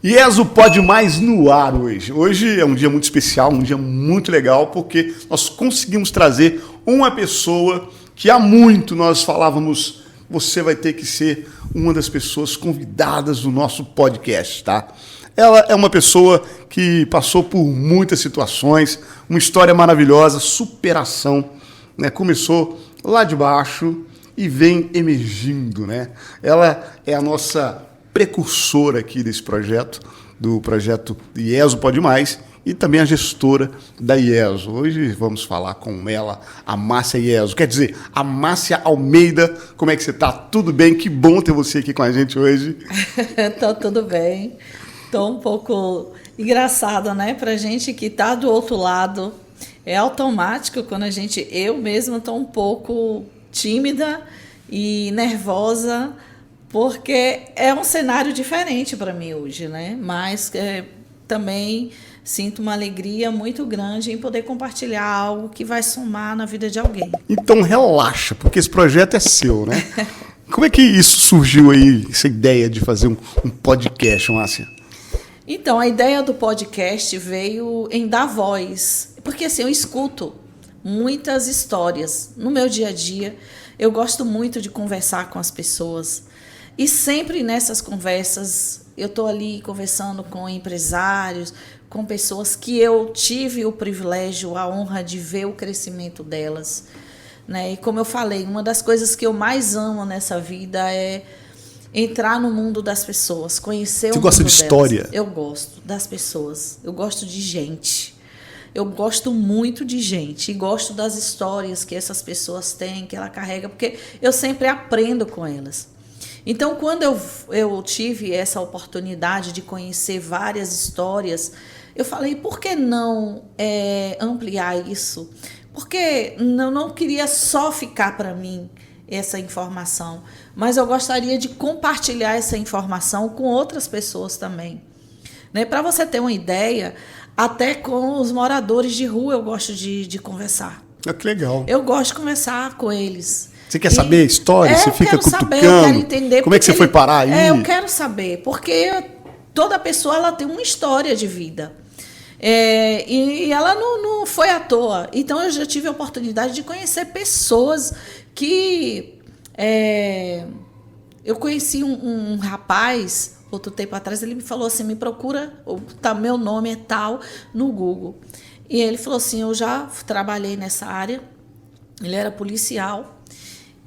IESO Pode Mais no ar hoje. Hoje é um dia muito especial, um dia muito legal, porque nós conseguimos trazer uma pessoa que há muito nós falávamos, você vai ter que ser uma das pessoas convidadas do nosso podcast, tá? Ela é uma pessoa que passou por muitas situações, uma história maravilhosa, superação, né? Começou lá de baixo e vem emergindo, né? Ela é a nossa precursora aqui desse projeto, do projeto IESO Pode Mais, e também a gestora da IESO. Hoje vamos falar com ela, a Márcia IESO. Quer dizer, a Márcia Almeida. Como é que você está? Tudo bem? Que bom ter você aqui com a gente hoje. Tô tudo bem. Tô um pouco engraçada, né? Pra gente que tá do outro lado. É automático quando eu mesma tô um pouco tímida e nervosa, porque é um cenário diferente para mim hoje, né? Mas também sinto uma alegria muito grande em poder compartilhar algo que vai somar na vida de alguém. Então relaxa, porque esse projeto é seu, né? Como é que isso surgiu aí, essa ideia de fazer um podcast, Márcia? Então, a ideia do podcast veio em dar voz, porque assim, eu escuto muitas histórias no meu dia a dia, eu gosto muito de conversar com as pessoas, e sempre nessas conversas eu estou ali conversando com empresários, com pessoas que eu tive o privilégio, a honra de ver o crescimento delas, né? E como eu falei, uma das coisas que eu mais amo nessa vida é entrar no mundo das pessoas, conhecer o mundo delas. Você gosta de história? Eu gosto das pessoas, eu gosto de gente. Eu gosto muito de gente e gosto das histórias que essas pessoas têm, que ela carrega, porque eu sempre aprendo com elas. Então, quando eu tive essa oportunidade de conhecer várias histórias, eu falei, por que não ampliar isso? Porque eu não queria só ficar para mim essa informação, mas eu gostaria de compartilhar essa informação com outras pessoas também. Né? Para você ter uma ideia, até com os moradores de rua eu gosto de conversar. Que legal. Eu gosto de conversar com eles. Você quer saber a história? Você fica cutucando? Saber, eu quero entender. Como é que você foi parar aí? Eu quero saber, porque toda pessoa ela tem uma história de vida. E ela não foi à toa. Então, eu já tive a oportunidade de conhecer pessoas que... eu conheci um rapaz, outro tempo atrás, ele me falou assim, me procura, meu nome é tal, no Google. E ele falou assim, eu já trabalhei nessa área, ele era policial,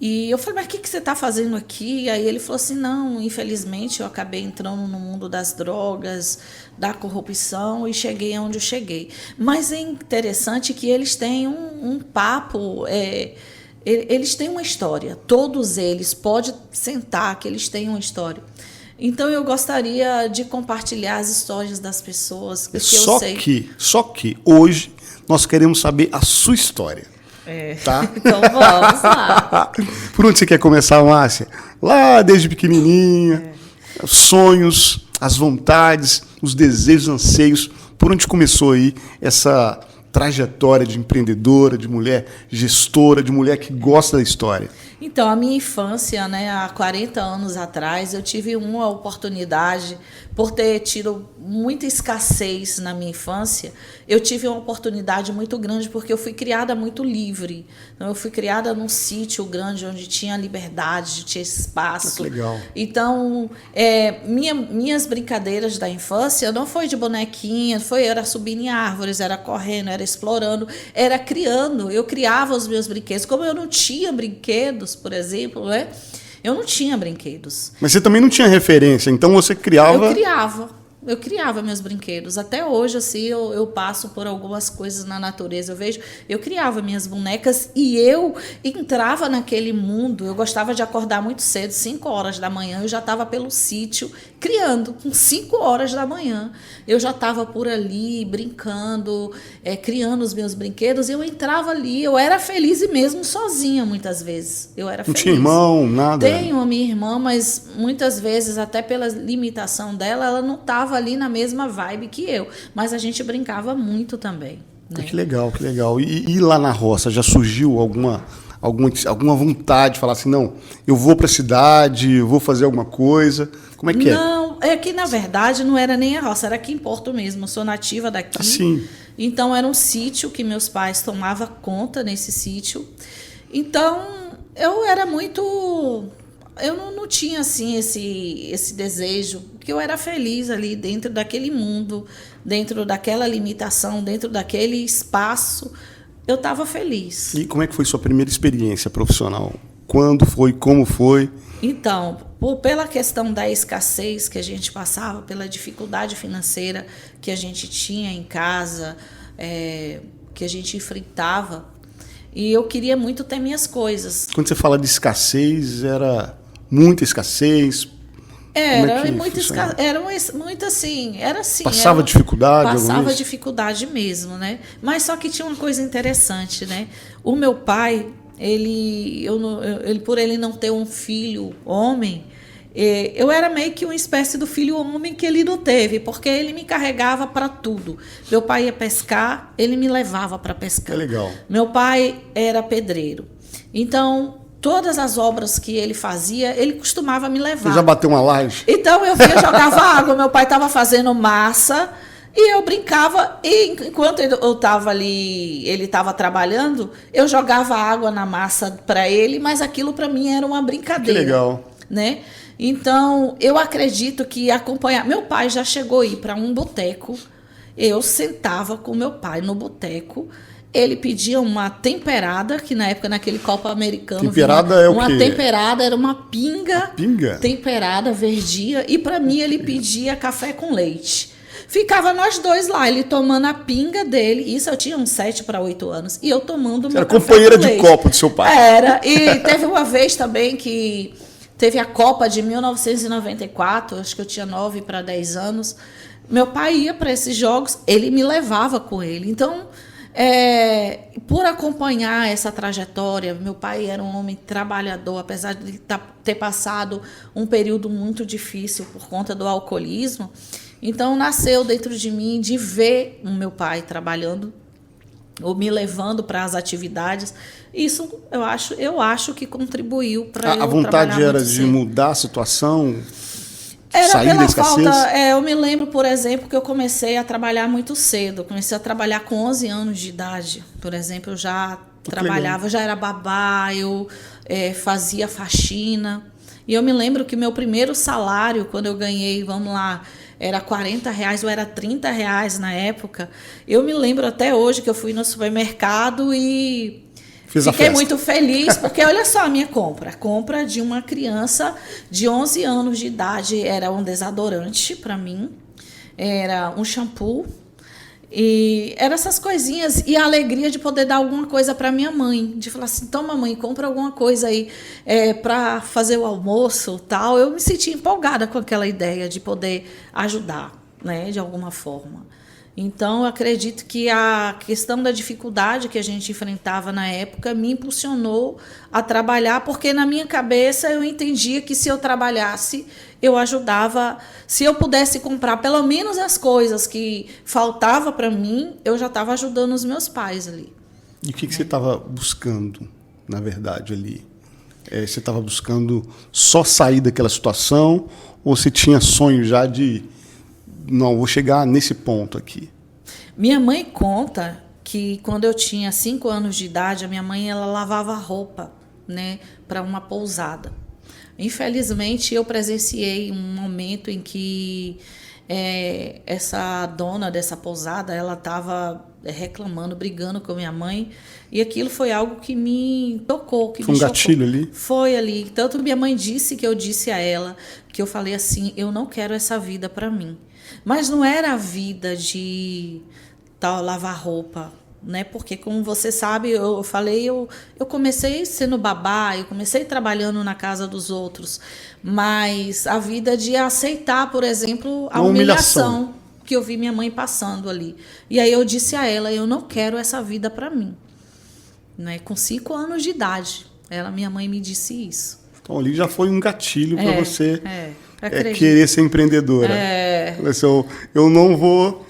e eu falei, mas o que você está fazendo aqui? Aí ele falou assim, não, infelizmente eu acabei entrando no mundo das drogas, da corrupção e cheguei onde eu cheguei. Mas é interessante que eles têm um papo, eles têm uma história, todos eles, pode sentar que eles têm uma história. Então eu gostaria de compartilhar as histórias das pessoas, porque Só que hoje nós queremos saber a sua história. Tá? Então vamos lá. Por onde você quer começar, Márcia? Lá desde pequenininha, os sonhos, as vontades, os desejos, anseios. Por onde começou aí essa trajetória de empreendedora, de mulher gestora, de mulher que gosta da história? Então, a minha infância, né, há 40 anos atrás, eu tive uma oportunidade, por ter tido muita escassez na minha infância, eu tive uma oportunidade muito grande, porque eu fui criada muito livre. Então, eu fui criada num sítio grande, onde tinha liberdade, tinha espaço. Que legal. Então, minhas brincadeiras da infância não foi de bonequinha, era subindo em árvores, era correndo, era explorando, era criando. Eu criava os meus brinquedos. Como eu não tinha brinquedos, por exemplo, né? Eu não tinha brinquedos. Mas você também não tinha referência, então você criava... Eu criava meus brinquedos. Até hoje, assim, eu passo por algumas coisas na natureza. Eu criava minhas bonecas e eu entrava naquele mundo. Eu gostava de acordar muito cedo, 5 horas da manhã. Eu já estava pelo sítio criando, com 5 horas da manhã. Eu já estava por ali, brincando, criando os meus brinquedos. E eu entrava ali, eu era feliz e mesmo sozinha, muitas vezes. Eu era feliz. Não tinha irmão, nada? Tenho a minha irmã, mas muitas vezes, até pela limitação dela, ela não estava ali na mesma vibe que eu, mas a gente brincava muito também, né? Que legal, que legal. E lá na roça, já surgiu alguma vontade de falar assim, não, eu vou para a cidade, eu vou fazer alguma coisa? Como é que Não, é que, na verdade, não era nem a roça, era aqui em Porto mesmo. Eu sou nativa daqui. Assim. Então, era um sítio que meus pais tomavam conta nesse sítio. Então, eu era muito... Eu não tinha, assim, esse desejo, porque eu era feliz ali dentro daquele mundo, dentro daquela limitação, dentro daquele espaço. Eu estava feliz. E como é que foi sua primeira experiência profissional? Quando foi? Como foi? Então, pela questão da escassez que a gente passava, pela dificuldade financeira que a gente tinha em casa, que a gente enfrentava, e eu queria muito ter minhas coisas. Quando você fala de escassez, era muita escassez? Era muito assim, era assim. Passava dificuldade? Passava dificuldade mesmo, né? Mas só que tinha uma coisa interessante, né? O meu pai, ele por ele não ter um filho homem, eu era meio que uma espécie do filho homem que ele não teve, porque ele me carregava para tudo. Meu pai ia pescar, ele me levava para pescar. É legal. Meu pai era pedreiro. Então, todas as obras que ele fazia, ele costumava me levar. Você já bateu uma laje? Então, eu via, jogava água. Meu pai estava fazendo massa e eu brincava. E enquanto eu estava ali, ele estava trabalhando, eu jogava água na massa para ele, mas aquilo para mim era uma brincadeira. Que legal. Né? Então, eu acredito que acompanhar... Meu pai já chegou a ir para um boteco. Eu sentava com meu pai no boteco. Ele pedia uma temperada, que na época, naquele copo americano... Temperada é o quê? Uma temperada, era uma pinga. Pinga? Temperada, verdia. E para mim, ele pedia café com leite. Ficava nós dois lá, ele tomando a pinga dele. Isso eu tinha uns 7 para 8 anos. E eu tomando meu café com leite. Era companheira de copo do seu pai. Era. E teve uma vez também que... Teve a Copa de 1994, acho que eu tinha 9 para 10 anos. Meu pai ia para esses jogos, ele me levava com ele. Então, por acompanhar essa trajetória, meu pai era um homem trabalhador, apesar de ter passado um período muito difícil por conta do alcoolismo. Então, nasceu dentro de mim de ver o meu pai trabalhando, ou me levando para as atividades. Isso eu acho que contribuiu para eu A vontade era de cedo. mudar a situação, era sair pela da escassez? falta. Eu me lembro, por exemplo, que eu comecei a trabalhar muito cedo. Comecei a trabalhar com 11 anos de idade. Por exemplo, eu já trabalhava, já era babá, eu fazia faxina. E eu me lembro que meu primeiro salário, quando eu ganhei, vamos lá, era R$40 ou era R$30 na época. Eu me lembro até hoje que eu fui no supermercado e fiquei muito feliz, porque olha só a minha compra. A compra de uma criança de 11 anos de idade era um desodorante para mim, era um shampoo, e eram essas coisinhas, e a alegria de poder dar alguma coisa para minha mãe, de falar assim, toma mãe, compra alguma coisa aí para fazer o almoço, tal. Eu me senti empolgada com aquela ideia de poder ajudar, né, de alguma forma. Então, eu acredito que a questão da dificuldade que a gente enfrentava na época me impulsionou a trabalhar, porque na minha cabeça eu entendia que se eu trabalhasse, eu ajudava. Se eu pudesse comprar pelo menos as coisas que faltavam para mim, eu já estava ajudando os meus pais ali. E o que você estava buscando, na verdade, ali? Você estava buscando só sair daquela situação ou você tinha sonho já de... Não, vou chegar nesse ponto aqui. Minha mãe conta que quando eu tinha 5 anos de idade, a minha mãe ela lavava roupa, né, para uma pousada. Infelizmente, eu presenciei um momento em que essa dona dessa pousada ela estava reclamando, brigando com minha mãe, e aquilo foi algo que me tocou, que foi me um gatilho chocou. Ali? Foi ali. Tanto minha mãe disse que eu disse a ela, que eu falei assim, eu não quero essa vida para mim. Mas não era a vida de lavar roupa, né? Porque, como você sabe, eu falei, eu comecei sendo babá, eu comecei trabalhando na casa dos outros, mas a vida de aceitar, por exemplo, a humilhação que eu vi minha mãe passando ali. E aí eu disse a ela, eu não quero essa vida para mim, né? Com 5 anos de idade, minha mãe me disse isso. Então ali já foi um gatilho para você querer ser empreendedora. Eu não vou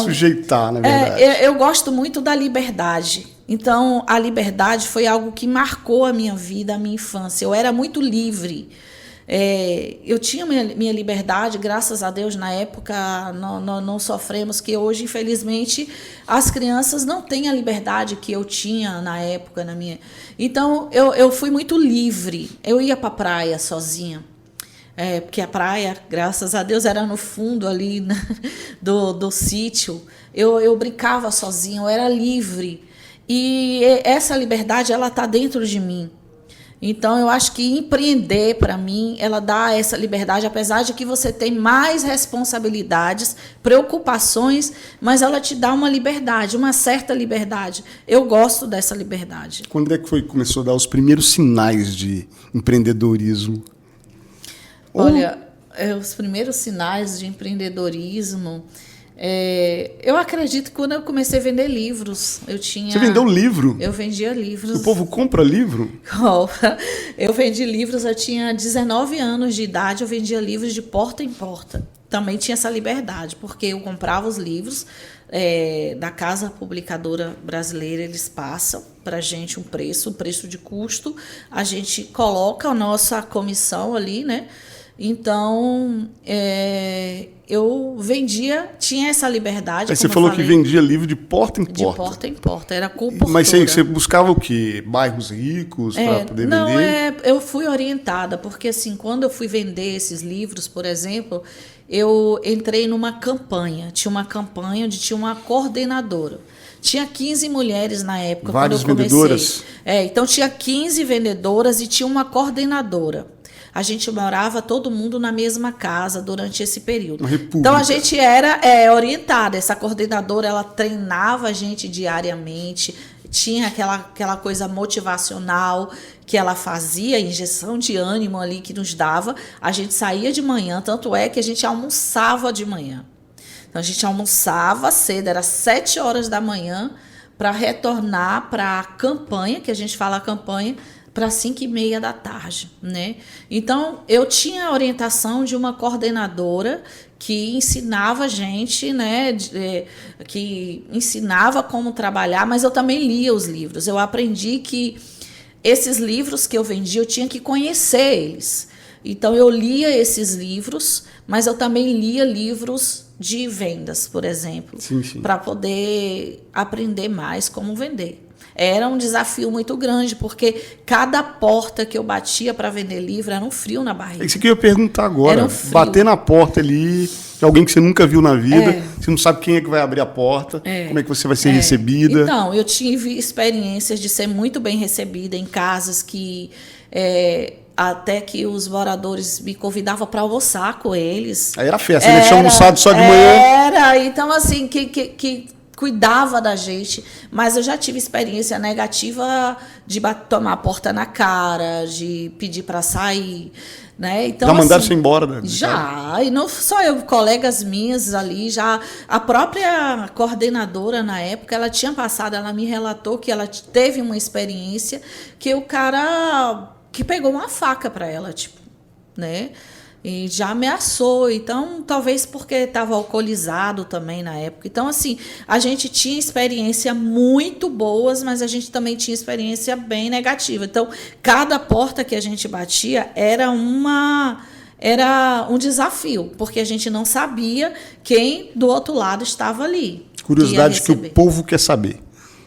sujeitar, na verdade. Eu gosto muito da liberdade. Então, a liberdade foi algo que marcou a minha vida, a minha infância. Eu era muito livre. Eu tinha minha liberdade, graças a Deus, na época não sofremos, que hoje, infelizmente, as crianças não têm a liberdade que eu tinha na época. Então, eu fui muito livre. Eu ia para a praia sozinha. Porque a praia, graças a Deus, era no fundo ali, né, do sítio. Eu brincava sozinha, eu era livre. E essa liberdade, ela está dentro de mim. Então, eu acho que empreender, para mim, ela dá essa liberdade, apesar de que você tem mais responsabilidades, preocupações, mas ela te dá uma liberdade, uma certa liberdade. Eu gosto dessa liberdade. Quando é que começou a dar os primeiros sinais de empreendedorismo? Olha, os primeiros sinais de empreendedorismo, eu acredito que quando eu comecei a vender livros, Você vendeu livro? Eu vendia livros. O povo compra livro? Eu vendi livros, eu tinha 19 anos de idade, eu vendia livros de porta em porta. Também tinha essa liberdade, porque eu comprava os livros da Casa Publicadora Brasileira, eles passam para a gente um preço de custo, a gente coloca a nossa comissão ali, né? Então, eu vendia, tinha essa liberdade. Aí você falou que vendia livro de porta em porta. De porta em porta, era comportura. Mas você buscava o quê? Bairros ricos para poder vender? Eu fui orientada, porque assim, quando eu fui vender esses livros, por exemplo, eu entrei numa campanha. Tinha uma campanha onde tinha uma coordenadora. Tinha 15 mulheres na época, Várias quando eu comecei. vendedoras? Então tinha 15 vendedoras e tinha uma coordenadora. A gente morava todo mundo na mesma casa durante esse período. Uma república. Então a gente era orientada. Essa coordenadora, ela treinava a gente diariamente. Tinha aquela coisa motivacional que ela fazia, injeção de ânimo ali que nos dava. A gente saía de manhã, tanto é que a gente almoçava de manhã. Então a gente almoçava cedo, era 7 horas da manhã, para retornar para a campanha, que a gente fala campanha, para 5h30 da tarde, né? Então, eu tinha a orientação de uma coordenadora que ensinava a gente, né? Que ensinava como trabalhar, mas eu também lia os livros. Eu aprendi que esses livros que eu vendia, eu tinha que conhecer eles. Então, eu lia esses livros, mas eu também lia livros de vendas, por exemplo, para poder aprender mais como vender. Era um desafio muito grande, porque cada porta que eu batia para vender livro era um frio na barriga. Isso que eu ia perguntar agora. Era um frio. Bater na porta ali, de alguém que você nunca viu na vida, você não sabe quem é que vai abrir a porta, como é que você vai ser recebida. Então, eu tive experiências de ser muito bem recebida em casas que... até que os moradores me convidavam para almoçar com eles. Aí era festa, você tinha almoçado só de manhã. Então assim, que cuidava da gente, mas eu já tive experiência negativa de tomar a porta na cara, de pedir para sair, né? Então, já mandaram você embora, né? Já, e não só eu, colegas minhas ali, já a própria coordenadora na época, ela tinha passado, ela me relatou que ela teve uma experiência que o cara que pegou uma faca para ela, tipo, né? E já ameaçou, então talvez porque estava alcoolizado também na época. Então, assim, a gente tinha experiência muito boas, mas a gente também tinha experiência bem negativa. Então, cada porta que a gente batia era um desafio, porque a gente não sabia quem do outro lado estava ali. Curiosidade que o povo quer saber.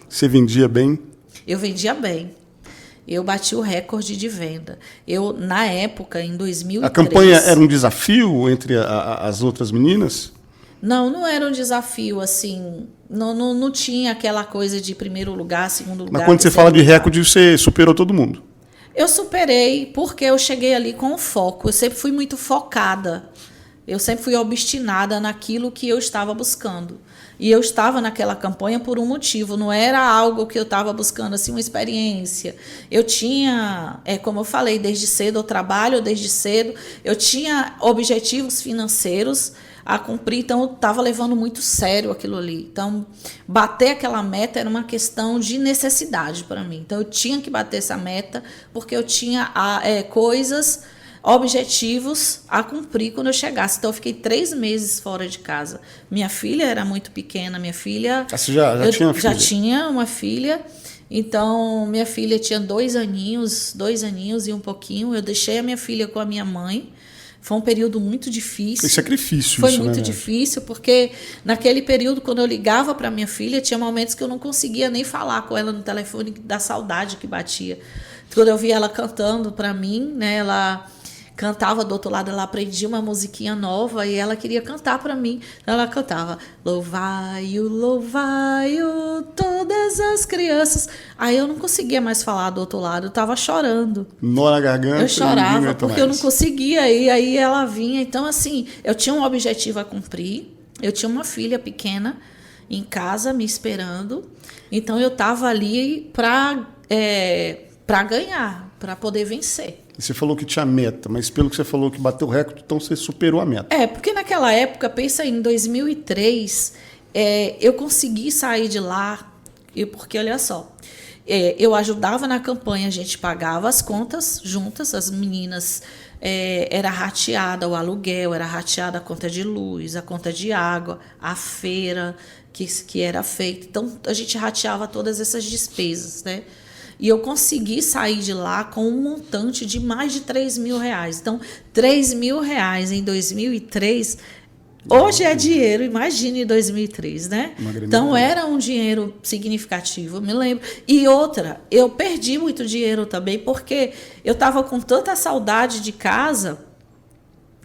Você vendia bem? Eu vendia bem. Eu bati o recorde de venda. Na época, em 2003... A campanha era um desafio entre as outras meninas? Não era um desafio, assim... Não tinha aquela coisa de primeiro lugar, segundo lugar... Mas quando você fala de recorde, você superou todo mundo? Eu superei porque eu cheguei ali com foco. Eu sempre fui muito focada. Eu sempre fui obstinada naquilo que eu estava buscando. E eu estava naquela campanha por um motivo, não era algo que eu estava buscando, assim, uma experiência. Eu tinha, como eu falei, desde cedo eu trabalho, desde cedo eu tinha objetivos financeiros a cumprir, então eu estava levando muito sério aquilo ali. Então, bater aquela meta era uma questão de necessidade para mim. Então, eu tinha que bater essa meta porque eu tinha objetivos a cumprir quando eu chegasse. Então, eu fiquei 3 meses fora de casa. Minha filha era muito pequena. Minha filha... Você já tinha uma filha? Já tinha uma filha. Então, minha filha tinha 2 aninhos e um pouquinho. Eu deixei a minha filha com a minha mãe. Foi um período muito difícil. Foi sacrifício. Foi isso, muito né? difícil, porque naquele período, quando eu ligava para minha filha, tinha momentos que eu não conseguia nem falar com ela no telefone, da saudade que batia. Quando eu via ela cantando para mim, né, ela cantava do outro lado, ela aprendia uma musiquinha nova e ela queria cantar para mim. Ela cantava: louvai-o, louvai-o, todas as crianças. Aí eu não conseguia mais falar do outro lado, eu estava chorando. Nó na garganta. Eu chorava ninguém porque mais. eu não conseguia ir, aí ela vinha. Então, assim, eu tinha um objetivo a cumprir, eu tinha uma filha pequena em casa me esperando, então eu estava ali para ganhar, para poder vencer. Você falou que tinha meta, mas pelo que você falou que bateu o recorde, então você superou a meta. Porque naquela época, pensa em 2003, eu consegui sair de lá, porque olha só, eu ajudava na campanha, a gente pagava as contas juntas, as meninas, era rateada o aluguel, era rateada a conta de luz, a conta de água, a feira que era feita. Então, a gente rateava todas essas despesas, né? E eu consegui sair de lá com um montante de mais de R$3.000. Então, R$3.000 em 2003, hoje é dinheiro, imagine em 2003, né? Então, era um dinheiro significativo, eu me lembro. E outra, eu perdi muito dinheiro também, porque eu estava com tanta saudade de casa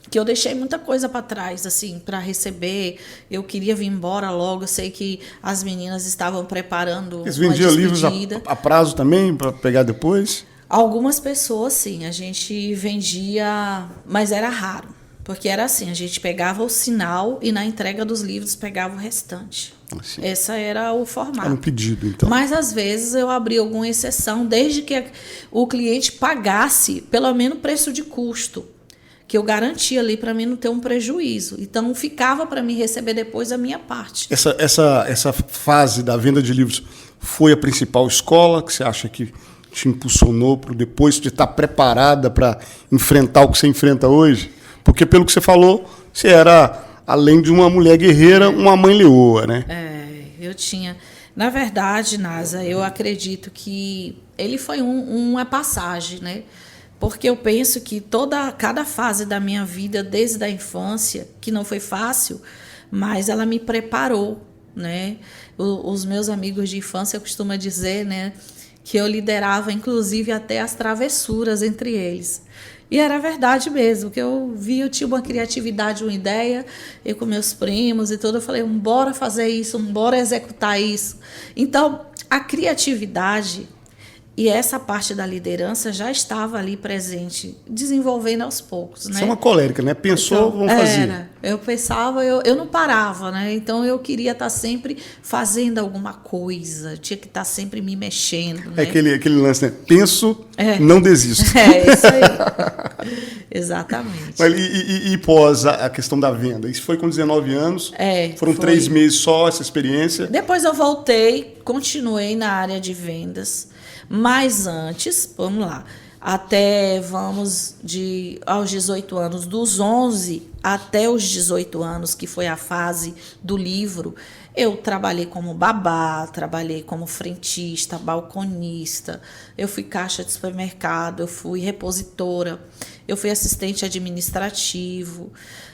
que eu deixei muita coisa para trás, assim, para receber. Eu queria vir embora logo. Eu sei que as meninas estavam preparando Eles uma vendiam livros despedida. a prazo também, para pegar depois? Algumas pessoas, sim. A gente vendia, mas era raro. Porque era assim, a gente pegava o sinal e na entrega dos livros pegava o restante. Assim. Essa era o formato. Era um pedido, então. Mas, às vezes, eu abria alguma exceção, desde que o cliente pagasse pelo menos preço de custo, que eu garantia ali para mim não ter um prejuízo. Então, ficava para mim receber depois a minha parte. Essa fase da venda de livros foi a principal escola que você acha que te impulsionou para depois de estar preparada para enfrentar o que você enfrenta hoje? Porque, pelo que você falou, você era, além de uma mulher guerreira, uma mãe leoa, né? Eu tinha... Na verdade, Nasa, eu acredito que ele foi uma passagem, né? Porque eu penso que cada fase da minha vida, desde a infância, que não foi fácil, mas ela me preparou, né? Os meus amigos de infância costumam dizer, né, que eu liderava, inclusive, até as travessuras entre eles. E era verdade mesmo, que eu tinha uma criatividade, uma ideia, eu com meus primos e tudo, eu falei, bora fazer isso, bora executar isso. Então, a criatividade e essa parte da liderança já estava ali presente, desenvolvendo aos poucos, né? Você é uma colérica, né? Pensou, então, vamos fazer. Eu pensava, eu não parava, né? Então eu queria estar sempre fazendo alguma coisa, tinha que estar sempre me mexendo, né? Aquele lance, né? Penso, não desisto. Isso aí. Exatamente. Mas, e pós a questão da venda? Isso foi com 19 anos? Foram 3 meses só essa experiência? Depois eu voltei, continuei na área de vendas. Mas antes, vamos lá, aos 18 anos, dos 11 até os 18 anos, que foi a fase do livro, eu trabalhei como babá, trabalhei como frentista, balconista, eu fui caixa de supermercado, eu fui repositora, eu fui assistente administrativo.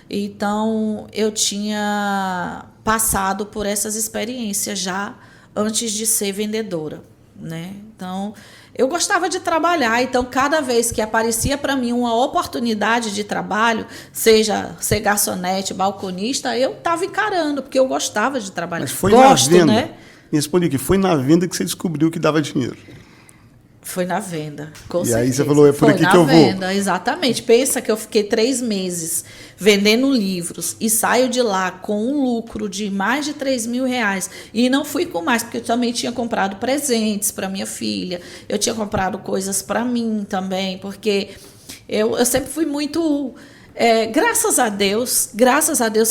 Então, eu tinha passado por essas experiências já antes de ser vendedora, né? Então, eu gostava de trabalhar, então cada vez que aparecia para mim uma oportunidade de trabalho, seja ser garçonete, balconista, eu estava encarando, porque eu gostava de trabalhar. Mas foi na venda, né? Me responde aqui, foi na venda que você descobriu que dava dinheiro? Foi na venda, com certeza. E aí você falou, é por aqui que eu vou. Foi na venda, exatamente. Pensa que eu fiquei 3 meses vendendo livros e saio de lá com um lucro de mais de R$3.000 e não fui com mais, porque eu também tinha comprado presentes para minha filha, eu tinha comprado coisas para mim também, porque eu sempre fui muito... graças a Deus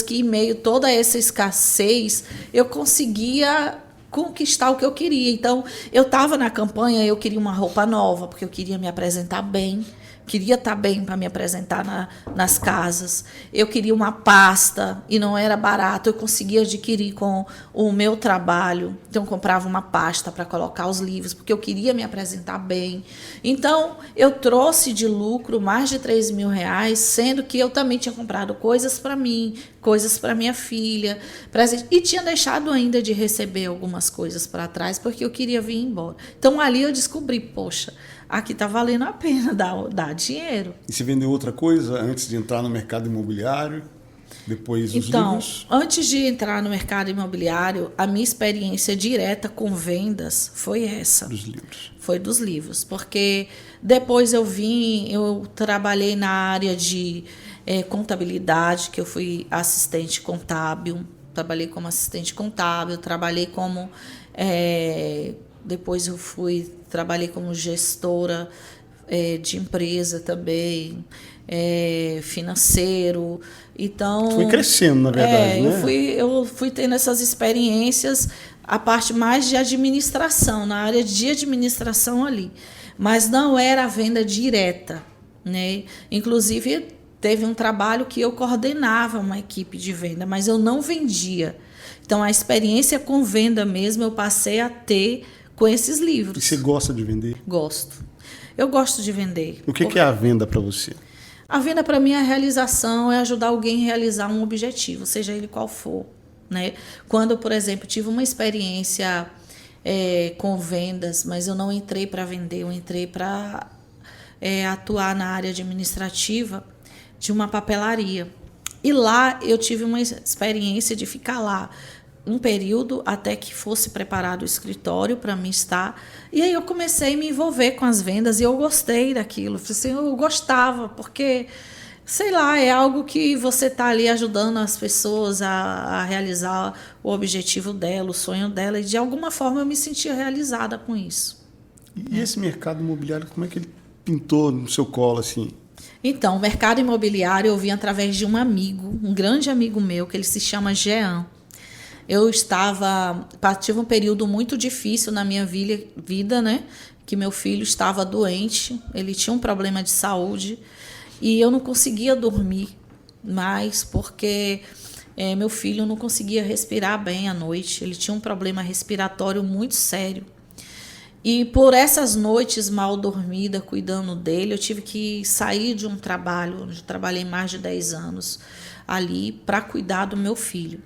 que em meio a toda essa escassez, eu conseguia conquistar o que eu queria. Então, eu estava na campanha, eu queria uma roupa nova, porque eu queria me apresentar bem queria estar bem para me apresentar nas casas. Eu queria uma pasta e não era barato, eu conseguia adquirir com o meu trabalho. Então, eu comprava uma pasta para colocar os livros, porque eu queria me apresentar bem. Então, eu trouxe de lucro mais de R$3.000, sendo que eu também tinha comprado coisas para mim, coisas para minha filha, presente, e tinha deixado ainda de receber algumas coisas para trás, porque eu queria vir embora. Então, ali eu descobri, poxa, aqui está valendo a pena dar dinheiro. E você vendeu outra coisa antes de entrar no mercado imobiliário? Depois os livros? Antes de entrar no mercado imobiliário, a minha experiência direta com vendas foi essa. Dos livros. Foi dos livros. Porque depois eu trabalhei na área de contabilidade, que eu fui assistente contábil. Trabalhei como assistente contábil, trabalhei como... depois trabalhei como gestora de empresa também, financeiro. Então, foi crescendo, na verdade, né? Eu fui tendo essas experiências, a parte mais de administração, na área de administração ali. Mas não era a venda direta, né? Inclusive, teve um trabalho que eu coordenava uma equipe de venda, mas eu não vendia. Então, a experiência com venda mesmo eu passei a ter com esses livros. E você gosta de vender? Gosto. Eu gosto de vender. O que é a venda para você? A venda, para mim, é a realização, é ajudar alguém a realizar um objetivo, seja ele qual for, né? Quando, por exemplo, tive uma experiência com vendas, mas eu não entrei para vender, eu entrei para atuar na área administrativa de uma papelaria. E lá eu tive uma experiência de ficar lá um período até que fosse preparado o escritório para mim estar. E aí eu comecei a me envolver com as vendas e eu gostei daquilo. Assim, eu gostava, porque, sei lá, é algo que você está ali ajudando as pessoas a realizar o objetivo dela, o sonho dela. E de alguma forma eu me sentia realizada com isso. E esse mercado imobiliário, como é que ele pintou no seu colo, assim? Então, o mercado imobiliário eu vim através de um amigo, um grande amigo meu, que ele se chama Jean. Eu tive um período muito difícil na minha vida, né? Que meu filho estava doente, ele tinha um problema de saúde e eu não conseguia dormir mais porque meu filho não conseguia respirar bem à noite. Ele tinha um problema respiratório muito sério. E por essas noites mal dormida, cuidando dele, eu tive que sair de um trabalho, onde eu trabalhei mais de 10 anos ali, para cuidar do meu filho.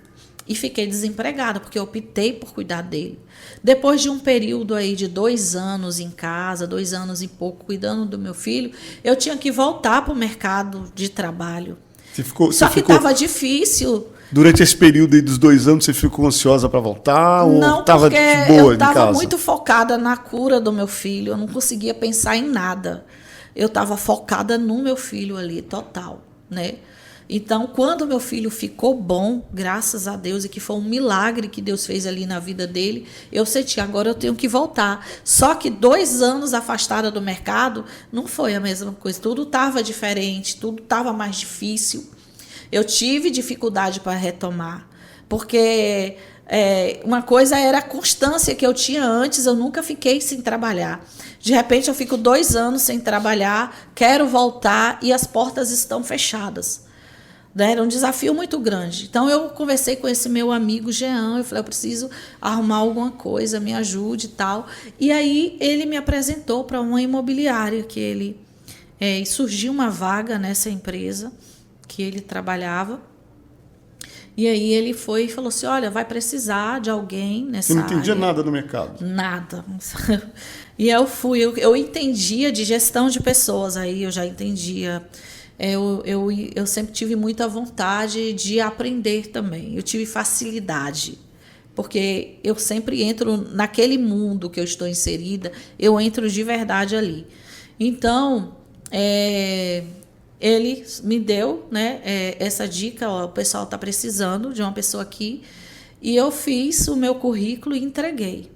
E fiquei desempregada, porque eu optei por cuidar dele. Depois de um período aí de 2 anos em casa, 2 anos e pouco, cuidando do meu filho, eu tinha que voltar para o mercado de trabalho. Só que estava difícil. Durante esse período aí dos 2 anos, você ficou ansiosa para voltar? Não, ou estava porque de boa eu em casa? estava muito focada na cura do meu filho. Eu não conseguia pensar em nada. Eu estava focada no meu filho ali, total, né? Então, quando meu filho ficou bom, graças a Deus, e que foi um milagre que Deus fez ali na vida dele, eu senti, agora eu tenho que voltar. Só que 2 anos afastada do mercado, não foi a mesma coisa. Tudo estava diferente, tudo estava mais difícil. Eu tive dificuldade para retomar, porque uma coisa era a constância que eu tinha antes, eu nunca fiquei sem trabalhar. De repente, eu fico 2 anos sem trabalhar, quero voltar e as portas estão fechadas. Era um desafio muito grande. Então, eu conversei com esse meu amigo Jean, eu falei, eu preciso arrumar alguma coisa, me ajude e tal. E aí, ele me apresentou para uma imobiliária, que surgiu uma vaga nessa empresa que ele trabalhava. E aí, ele foi e falou assim, olha, vai precisar de alguém nessa área. Você não entendia nada do mercado? Nada. E eu entendia de gestão de pessoas, aí eu já entendia. Eu sempre tive muita vontade de aprender também. Eu tive facilidade, porque eu sempre entro naquele mundo que eu estou inserida, eu entro de verdade ali. Então, ele me deu, né, essa dica, ó, o pessoal está precisando de uma pessoa aqui, e eu fiz o meu currículo e entreguei.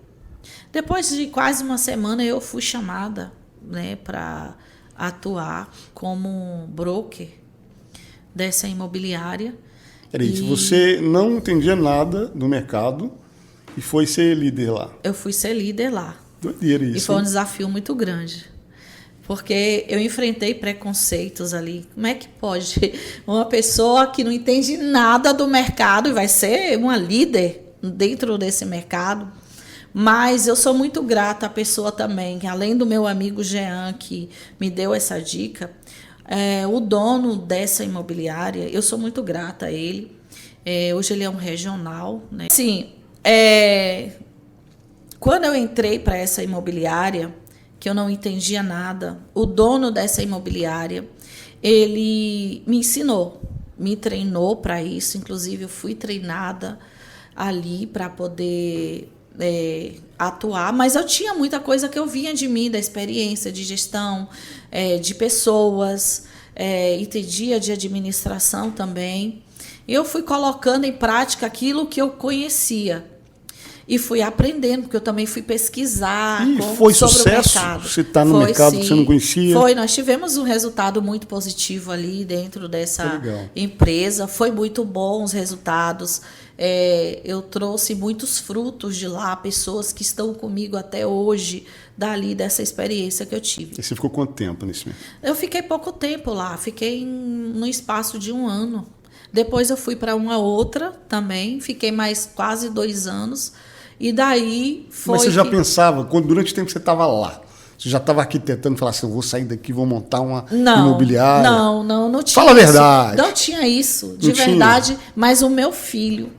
Depois de quase uma semana, eu fui chamada, né, para atuar como broker dessa imobiliária. Peraí, você não entendia nada do mercado e foi ser líder lá? Eu fui ser líder lá. Doideira isso. E foi um desafio muito grande. porque eu enfrentei preconceitos ali. Como é que pode uma pessoa que não entende nada do mercado e vai ser uma líder dentro desse mercado? Mas eu sou muito grata à pessoa também, além do meu amigo Jean, que me deu essa dica, o dono dessa imobiliária, eu sou muito grata a ele. Hoje ele é um regional, né? Sim, quando eu entrei para essa imobiliária, que eu não entendia nada, o dono dessa imobiliária, ele me ensinou, me treinou para isso. Inclusive, eu fui treinada ali para poder atuar, mas eu tinha muita coisa que eu vinha de mim, da experiência de gestão, de pessoas, entendia de administração também. E eu fui colocando em prática aquilo que eu conhecia. E fui aprendendo, porque eu também fui pesquisar foi sobre sucesso? o mercado. Você está no mercado que você não conhecia? Foi, nós tivemos um resultado muito positivo ali dentro dessa empresa. Foi muito bom os resultados. Eu trouxe muitos frutos de lá, pessoas que estão comigo até hoje, dali dessa experiência que eu tive. E você ficou quanto tempo nesse mercado? Eu fiquei pouco tempo lá, fiquei no espaço de 1 ano. Depois eu fui para uma outra também, fiquei mais quase 2 anos. E daí foi. Mas você já pensava, durante o tempo que você estava lá, você já estava arquitetando, falar assim, eu vou sair daqui, vou montar uma imobiliária? Não tinha. Fala a verdade. Não tinha isso, de verdade. Mas o meu filho,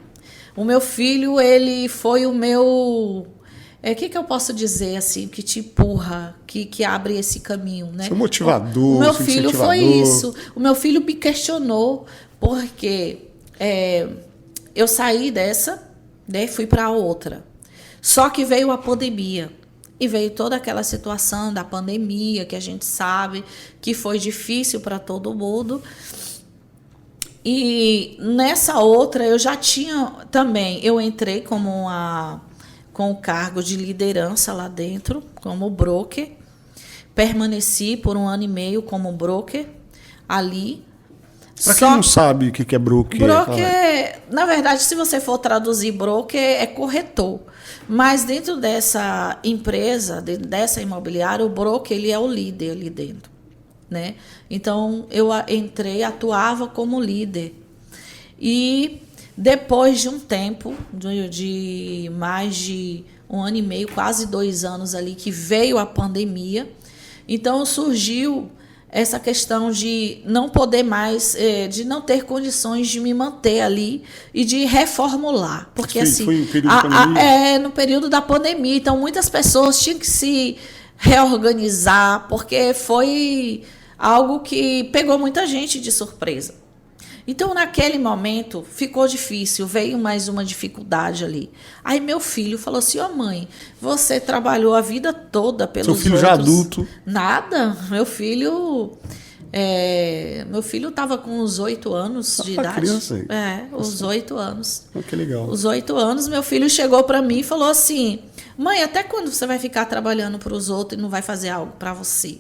ele foi o meu. O que eu posso dizer assim, que te empurra, que abre esse caminho, né? Seu motivador. O meu filho foi isso. O meu filho me questionou, porque eu saí dessa, né, fui para outra. Só que veio a pandemia. E veio toda aquela situação da pandemia, que a gente sabe que foi difícil para todo mundo. E nessa outra, eu já tinha também, eu entrei com o cargo de liderança lá dentro, como broker. Permaneci por 1 ano e meio como broker ali. Para quem não sabe o que é broker... Broker, na verdade, se você for traduzir broker, é corretor. Mas dentro dessa empresa, dentro dessa imobiliária, o broker ele é o líder ali dentro, né? Então, eu entrei, atuava como líder. E depois de um tempo, de mais de 1 ano e meio, quase 2 anos ali, que veio a pandemia, então surgiu essa questão de não poder mais, de não ter condições de me manter ali e de reformular. Porque assim, foi no período da pandemia? No período da pandemia. Então, muitas pessoas tinham que se reorganizar, porque foi algo que pegou muita gente de surpresa. Então, naquele momento, ficou difícil, veio mais uma dificuldade ali. Aí meu filho falou assim, mãe, você trabalhou a vida toda pelos outros. Seu filho já adulto? Nada, meu filho estava com uns 8 anos de idade. Criança. Os 8 anos. Que legal. Os 8 anos, meu filho chegou para mim e falou assim, mãe, até quando você vai ficar trabalhando para os outros e não vai fazer algo para você?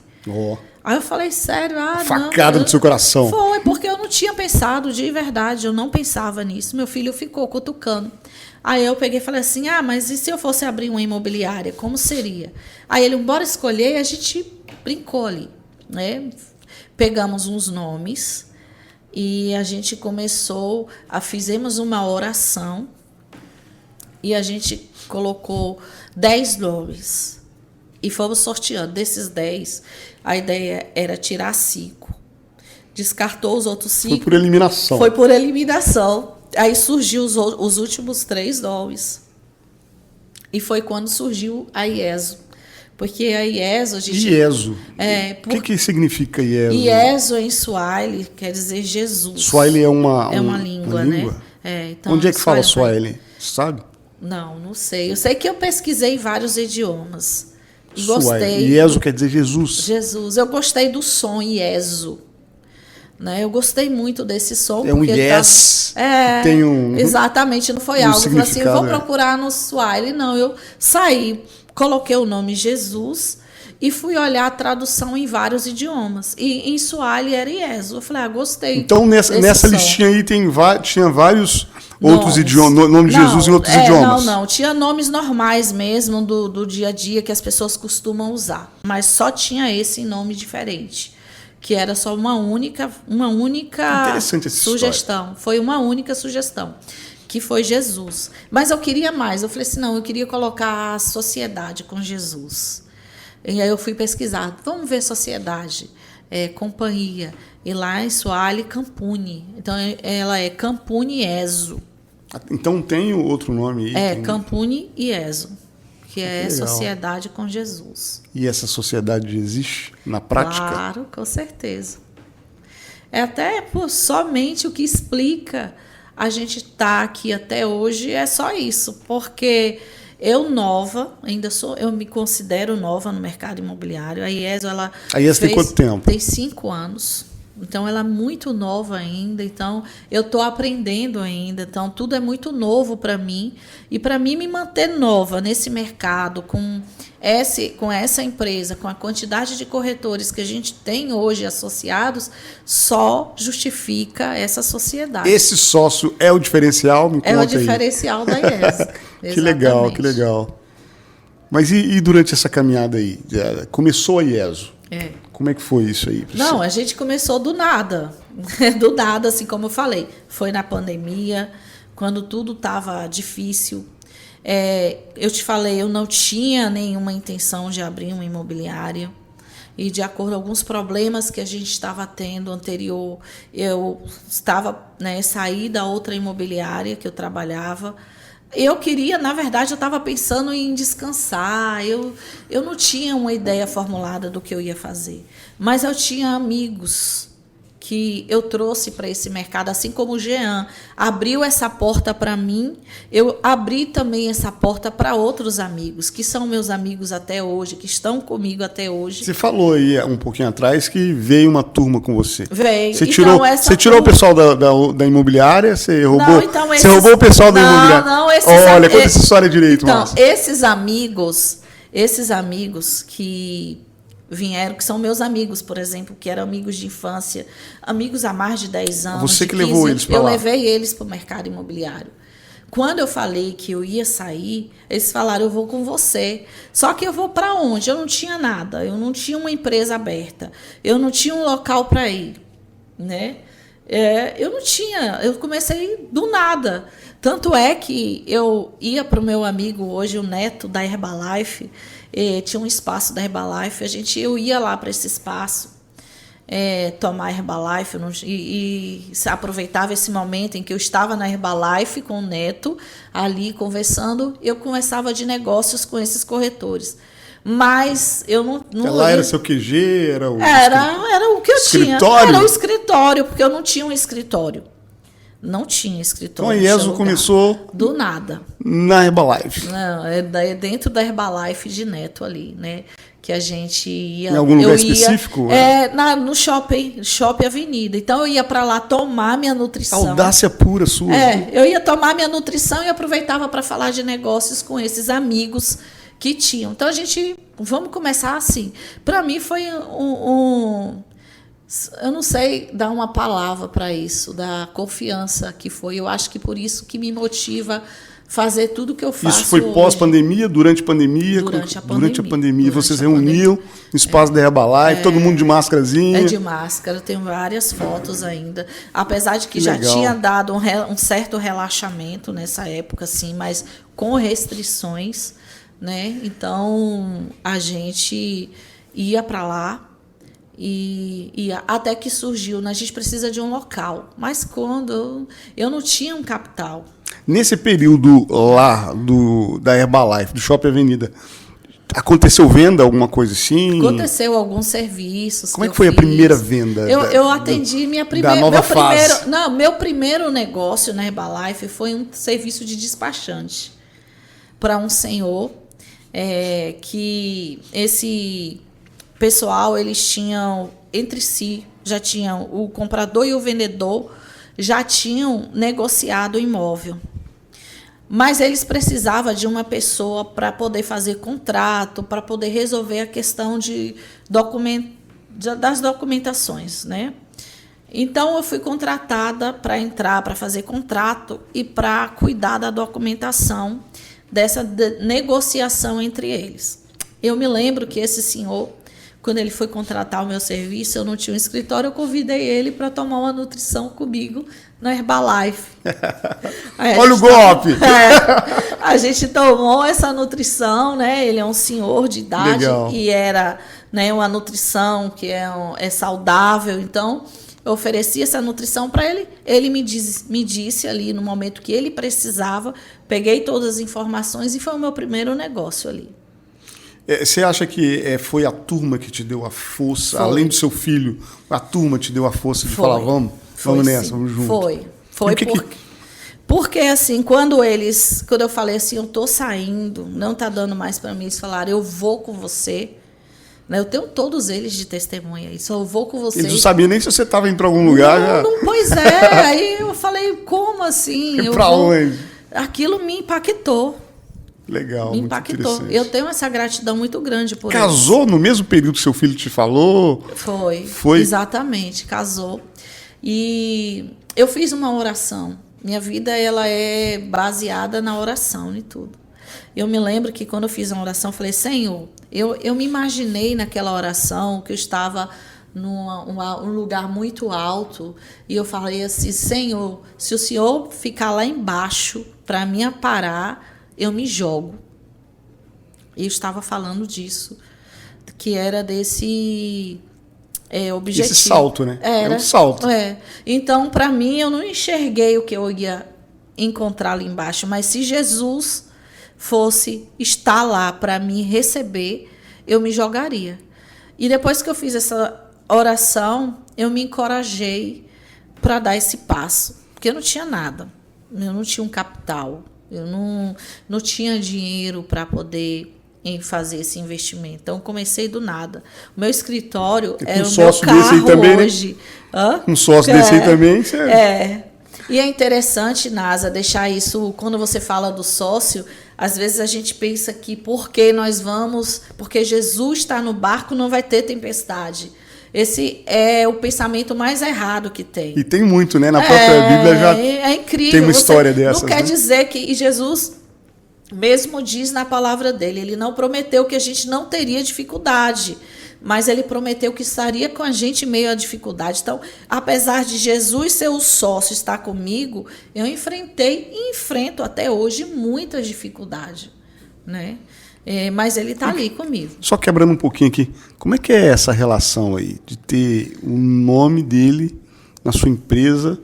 Aí eu falei, sério? Facada no seu coração. Foi, porque eu não tinha pensado, de verdade, eu não pensava nisso. Meu filho ficou cutucando. Aí eu peguei e falei assim, mas e se eu fosse abrir uma imobiliária, como seria? Aí ele, bora escolher, e a gente brincou ali, né? Pegamos uns nomes e a gente fizemos uma oração e a gente colocou 10 nomes. E fomos sorteando. Desses 10, a ideia era tirar 5. Descartou os outros 5. Foi por eliminação. Foi por eliminação. Aí surgiu os últimos 3 nomes. E foi quando surgiu a IESO. Porque a IESO... IESO? O que significa IESO? IESO em Swahili quer dizer Jesus. Swahili é uma língua, né? Então, onde é que fala Swahili? Sabe? Não sei. Eu sei que eu pesquisei vários idiomas. E gostei. IESO quer dizer Jesus. Jesus. Eu gostei do som IESO. Né? Eu gostei muito desse som. É um yes. Tem exatamente, não foi algo. Eu falei assim, vou procurar no Swahili. Não, eu saí, coloquei o nome Jesus e fui olhar a tradução em vários idiomas. E em Swahili era Iesu. Eu falei, gostei. Então, nessa listinha aí tinha vários outros idiomas, nome de Jesus em outros idiomas. Não. Tinha nomes normais mesmo do dia a dia que as pessoas costumam usar. Mas só tinha esse em nome diferente. Que era só uma única Interessante essa sugestão. História. Foi uma única sugestão. Que foi Jesus. Mas eu queria mais. Eu falei assim, não, eu queria colocar a sociedade com Jesus. E aí eu fui pesquisar. Vamos ver sociedade, companhia. E lá em Swahili, Kampuni. Então, ela é Kampuni Iesu. Então tem outro nome aí? Kampuni Iesu. Que é legal. Sociedade com Jesus. E essa sociedade existe na prática? Claro, com certeza. É até somente o que explica a gente estar aqui até hoje é só isso, porque eu me considero nova no mercado imobiliário. A Iesu, tem quanto tempo? Tem 5 anos. Então, ela é muito nova ainda. Então, eu estou aprendendo ainda. Então, tudo é muito novo para mim. E para mim me manter nova nesse mercado, com essa empresa, com a quantidade de corretores que a gente tem hoje associados, só justifica essa sociedade. Esse sócio é o diferencial? Me conta aí. É o diferencial da Iesu. Que legal, que legal. Mas e durante essa caminhada aí? Começou a Iesu. Como é que foi isso aí? Não, a gente começou do nada. Do nada, assim como eu falei. Foi na pandemia, quando tudo estava difícil. Eu te falei, eu não tinha nenhuma intenção de abrir uma imobiliária. E de acordo com alguns problemas que a gente estava tendo anterior, eu saí da outra imobiliária que eu trabalhava. Eu queria, na verdade, eu estava pensando em descansar. Eu não tinha uma ideia formulada do que eu ia fazer. Mas eu tinha amigos que eu trouxe para esse mercado, assim como o Jean abriu essa porta para mim, eu abri também essa porta para outros amigos, que são meus amigos até hoje, que estão comigo até hoje. Você falou aí um pouquinho atrás que veio uma turma com você. Veio. Você tirou o pessoal da imobiliária? Você roubou, não, então você roubou o pessoal da imobiliária? Não, Olha, conta essa história direito, então, Márcia. esses amigos que vieram, que são meus amigos, por exemplo, que eram amigos de infância, amigos há mais de 10 anos. Você que levou eles para lá? Eu levei eles para o mercado imobiliário. Quando eu falei que eu ia sair, eles falaram, eu vou com você. Só que eu vou para onde? Eu não tinha nada, eu não tinha uma empresa aberta, eu não tinha um local para ir, né? Eu não tinha, eu comecei do nada. Tanto é que eu ia para o meu amigo hoje, o Neto, da Herbalife, tinha um espaço da Herbalife, eu ia lá para esse espaço, tomar Herbalife, e aproveitava esse momento em que eu estava na Herbalife com o Neto, ali conversando, eu conversava de negócios com esses corretores. Mas eu não lá era seu QG? Era o que eu tinha. Era o escritório, porque eu não tinha um escritório. Não tinha escritório. Então a Iesu começou do nada. Na Herbalife. Não, dentro da Herbalife de Neto ali, né? Que a gente ia. Em algum lugar específico? No shopping Avenida. Então eu ia para lá tomar minha nutrição. Audácia pura sua. Eu ia tomar minha nutrição e aproveitava para falar de negócios com esses amigos que tinham. Então vamos começar assim. Para mim foi eu não sei dar uma palavra para isso, da confiança que foi. Eu acho que por isso que me motiva fazer tudo que eu faço. Isso foi pós-pandemia, durante a pandemia? Durante a pandemia. Vocês reuniam no espaço da Herbalife, todo mundo de máscarazinha? De máscara, eu tenho várias fotos ainda. Apesar de que já tinha dado um certo relaxamento nessa época, assim, mas com restrições, né? Então, a gente ia para lá, e até que surgiu, a gente precisa de um local. Mas quando eu não tinha um capital. Nesse período lá da Herbalife, do Shopping Avenida, aconteceu venda, alguma coisa assim? Aconteceu alguns serviços. Como é que foi a primeira venda? Eu atendi da nova fase. Meu primeiro negócio na Herbalife foi um serviço de despachante para um senhor que esse pessoal, eles tinham entre si, já tinham o comprador e o vendedor já tinham negociado o imóvel. Mas eles precisavam de uma pessoa para poder fazer contrato, para poder resolver a questão das documentações, né? Então, eu fui contratada para entrar, para fazer contrato e para cuidar da documentação dessa negociação entre eles. Eu me lembro que esse senhor, quando ele foi contratar o meu serviço, eu não tinha um escritório, eu convidei ele para tomar uma nutrição comigo na Herbalife. Olha o golpe! A gente tomou essa nutrição, né? Ele é um senhor de idade. Legal. E era, né, uma nutrição que é saudável. Então, eu ofereci essa nutrição para ele. Ele me disse ali no momento que ele precisava. Peguei todas as informações e foi o meu primeiro negócio ali. Você acha que foi a turma que te deu a força, foi. Além do seu filho, a turma te deu a força de falar, vamos nessa, sim. Vamos junto? Foi porque assim, quando eu falei assim, eu tô saindo, não tá dando mais para mim, eles falaram, eu vou com você. Eu tenho todos eles de testemunha, isso eu vou com você. Eles não sabiam nem se você estava indo para algum lugar. Pois é, aí eu falei, como assim? Para onde? Aquilo me impactou. Legal, me impactou. Eu tenho essa gratidão muito grande por ele. Casou no mesmo período que seu filho te falou? Foi? Exatamente, casou. E eu fiz uma oração. Minha vida ela é baseada na oração e tudo. Eu me lembro que quando eu fiz uma oração, eu falei, Senhor, eu me imaginei naquela oração que eu estava num lugar muito alto e eu falei assim, Senhor, se o Senhor ficar lá embaixo para me aparar, eu me jogo. E eu estava falando disso, que era desse objetivo. Esse salto, né? É um salto. Então, para mim, eu não enxerguei o que eu ia encontrar ali embaixo, mas se Jesus fosse estar lá para me receber, eu me jogaria. E depois que eu fiz essa oração, eu me encorajei para dar esse passo, porque eu não tinha nada, eu não tinha um capital. Eu não tinha dinheiro para poder fazer esse investimento. Então, comecei do nada. O meu escritório era o meu carro também, hoje. Né? Um sócio desse aí também? E é interessante, Nasa, deixar isso... Quando você fala do sócio, às vezes a gente pensa que porque Jesus está no barco, não vai ter tempestade. Esse é o pensamento mais errado que tem. E tem muito, né? Na própria Bíblia já é incrível. Tem uma história dessas. Não quer dizer que... E Jesus mesmo diz na palavra dele, ele não prometeu que a gente não teria dificuldade, mas ele prometeu que estaria com a gente em meio à dificuldade. Então, apesar de Jesus ser o sócio, estar comigo, eu enfrentei e enfrento até hoje muita dificuldade, né? Mas ele está ali comigo. Só quebrando um pouquinho aqui, como é que é essa relação aí de ter o nome dele na sua empresa,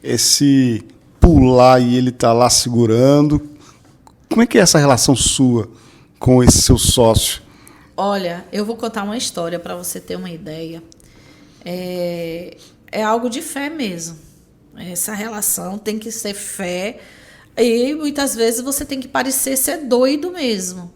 esse pular e ele tá lá segurando? Como é que é essa relação sua com esse seu sócio? Olha, eu vou contar uma história para você ter uma ideia. É algo de fé mesmo. Essa relação tem que ser fé e muitas vezes você tem que parecer ser doido mesmo.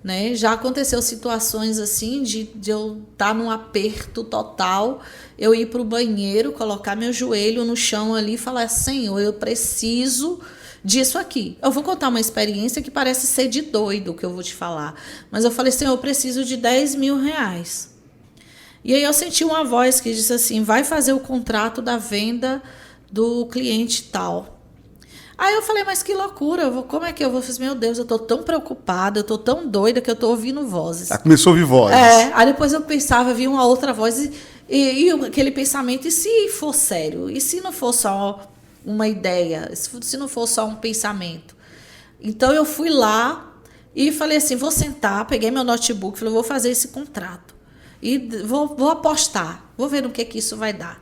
Né? Já aconteceu situações assim de eu estar num aperto total, eu ir para o banheiro, colocar meu joelho no chão ali e falar, Senhor, eu preciso disso aqui. Eu vou contar uma experiência que parece ser de doido que eu vou te falar, mas eu falei, Senhor, eu preciso de 10 mil reais. E aí eu senti uma voz que disse assim, vai fazer o contrato da venda do cliente tal. Aí eu falei, mas que loucura, como é que eu vou? Eu falei, meu Deus, eu tô tão preocupada, eu tô tão doida que eu tô ouvindo vozes. Começou a ouvir vozes. Aí depois eu pensava, vi uma outra voz e aquele pensamento, e se for sério? E se não for só uma ideia? Se não for só um pensamento? Então eu fui lá e falei assim, vou sentar, peguei meu notebook, falei, vou fazer esse contrato. E vou apostar, vou ver no que isso vai dar.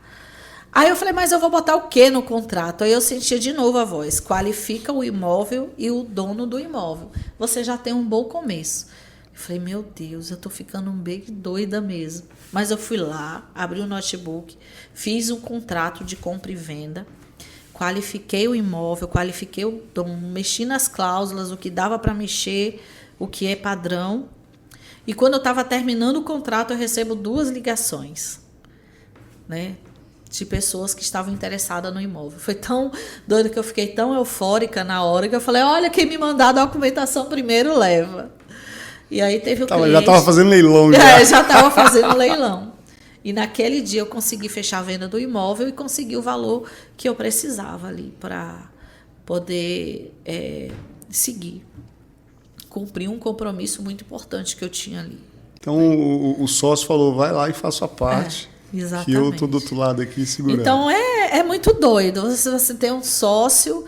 Aí eu falei, mas eu vou botar o que no contrato? Aí eu sentia de novo a voz, qualifica o imóvel e o dono do imóvel. Você já tem um bom começo. Eu falei, meu Deus, eu tô ficando bem doida mesmo. Mas eu fui lá, abri o notebook, fiz um contrato de compra e venda, qualifiquei o imóvel, qualifiquei o dono, mexi nas cláusulas, o que dava para mexer, o que é padrão. E quando eu estava terminando o contrato, eu recebo 2 ligações, né? de pessoas que estavam interessadas no imóvel. Foi tão doido que eu fiquei tão eufórica na hora que eu falei, olha, quem me mandar a documentação primeiro leva. E aí teve o cliente... Já estava fazendo leilão. Já estava fazendo leilão. E naquele dia eu consegui fechar a venda do imóvel e consegui o valor que eu precisava ali para poder seguir. Cumprir um compromisso muito importante que eu tinha ali. Então o sócio falou, vai lá e faça a parte. Exatamente. Que eu estou do outro lado aqui segurando. Então é muito doido. Você tem um sócio,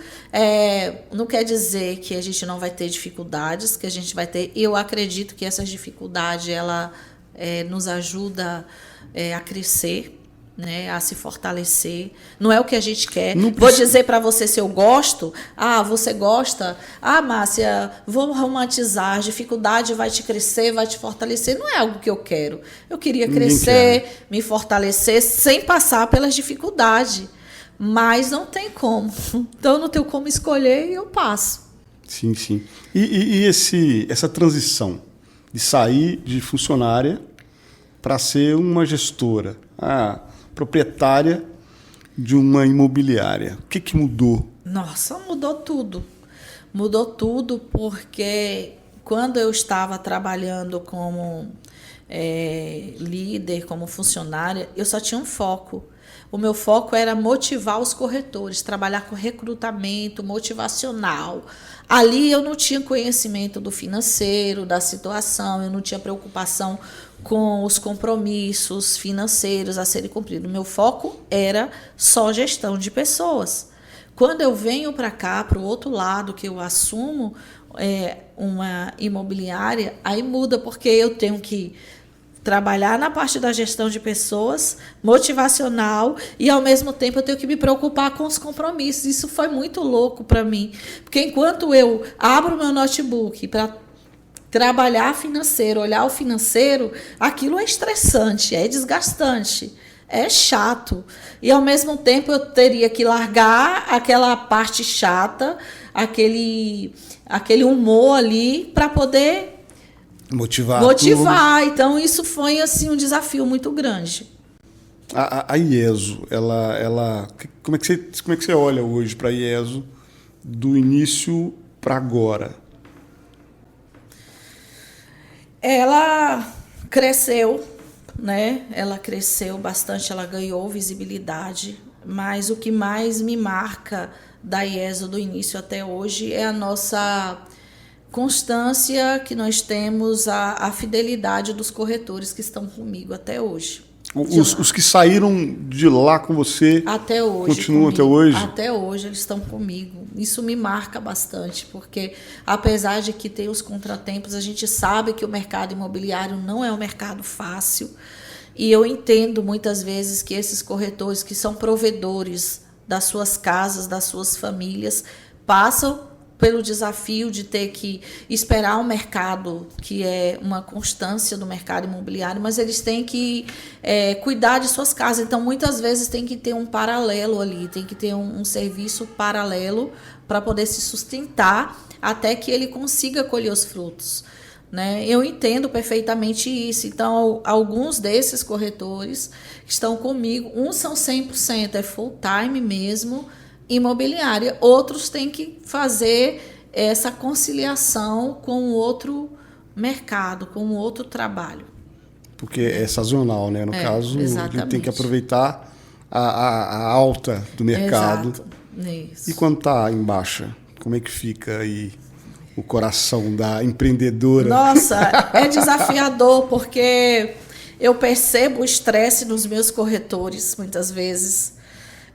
não quer dizer que a gente não vai ter dificuldades, que a gente vai ter. Eu acredito que essas dificuldades ela nos ajuda a crescer, né, a se fortalecer. Não é o que a gente quer. Vou dizer para você se eu gosto. Você gosta? Márcia, vou romantizar. A dificuldade vai te crescer, vai te fortalecer. Não é algo que eu quero. Eu queria crescer, me fortalecer sem passar pelas dificuldades. Mas não tem como. Então, eu não tenho como escolher e eu passo. Sim, sim. E essa transição de sair de funcionária para ser uma gestora, proprietária de uma imobiliária. O que mudou? Nossa, mudou tudo. Mudou tudo porque quando eu estava trabalhando como líder, como funcionária, eu só tinha um foco. O meu foco era motivar os corretores, trabalhar com recrutamento motivacional. Ali eu não tinha conhecimento do financeiro, da situação, eu não tinha preocupação com os compromissos financeiros a serem cumpridos. O meu foco era só gestão de pessoas. Quando eu venho para cá, para o outro lado, que eu assumo uma imobiliária, aí muda, porque eu tenho que trabalhar na parte da gestão de pessoas, motivacional, e ao mesmo tempo eu tenho que me preocupar com os compromissos. Isso foi muito louco para mim, porque enquanto eu abro meu notebook para trabalhar financeiro, olhar o financeiro, aquilo é estressante, é desgastante, é chato. E ao mesmo tempo eu teria que largar aquela parte chata, aquele humor ali para poder motivar. Então isso foi assim um desafio muito grande. A IESO, como é que você olha hoje para a IESO do início para agora? Ela cresceu, né? Ela cresceu bastante, ela ganhou visibilidade, mas o que mais me marca da IESO do início até hoje é a nossa constância que nós temos, a fidelidade dos corretores que estão comigo até hoje. Os que saíram de lá com você até hoje, continuam comigo. Até hoje? Até hoje eles estão comigo. Isso me marca bastante, porque apesar de que tem os contratempos, a gente sabe que o mercado imobiliário não é um mercado fácil. E eu entendo muitas vezes que esses corretores que são provedores das suas casas, das suas famílias, passam pelo desafio de ter que esperar um mercado que é uma constância do mercado imobiliário, mas eles têm que cuidar de suas casas. Então, muitas vezes tem que ter um paralelo ali, tem que ter um serviço paralelo para poder se sustentar até que ele consiga colher os frutos, né? Eu entendo perfeitamente isso. Então, alguns desses corretores que estão comigo, uns são 100%, é full time mesmo, imobiliária, outros têm que fazer essa conciliação com outro mercado, com outro trabalho. Porque é sazonal, né? No caso, exatamente. A gente tem que aproveitar a alta do mercado. Exato. Isso. E quando está em baixa, como é que fica aí o coração da empreendedora? Nossa, é desafiador, porque eu percebo o estresse nos meus corretores, muitas vezes.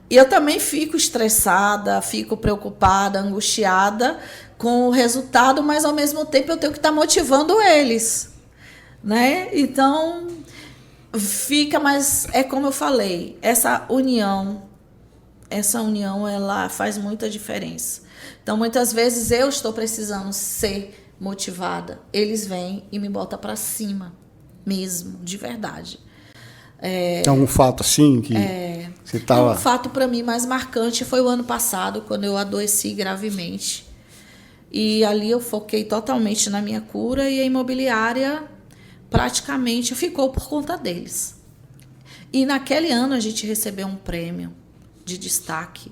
E eu também fico estressada, fico preocupada, angustiada com o resultado, mas ao mesmo tempo eu tenho que estar motivando eles, né? Então, mas é como eu falei, essa união ela faz muita diferença. Então, muitas vezes eu estou precisando ser motivada, eles vêm e me botam para cima mesmo, de verdade. Tem algum fato assim que você estava... Um fato para mim mais marcante foi o ano passado, quando eu adoeci gravemente. E ali eu foquei totalmente na minha cura e a imobiliária praticamente ficou por conta deles. E naquele ano a gente recebeu um prêmio de destaque.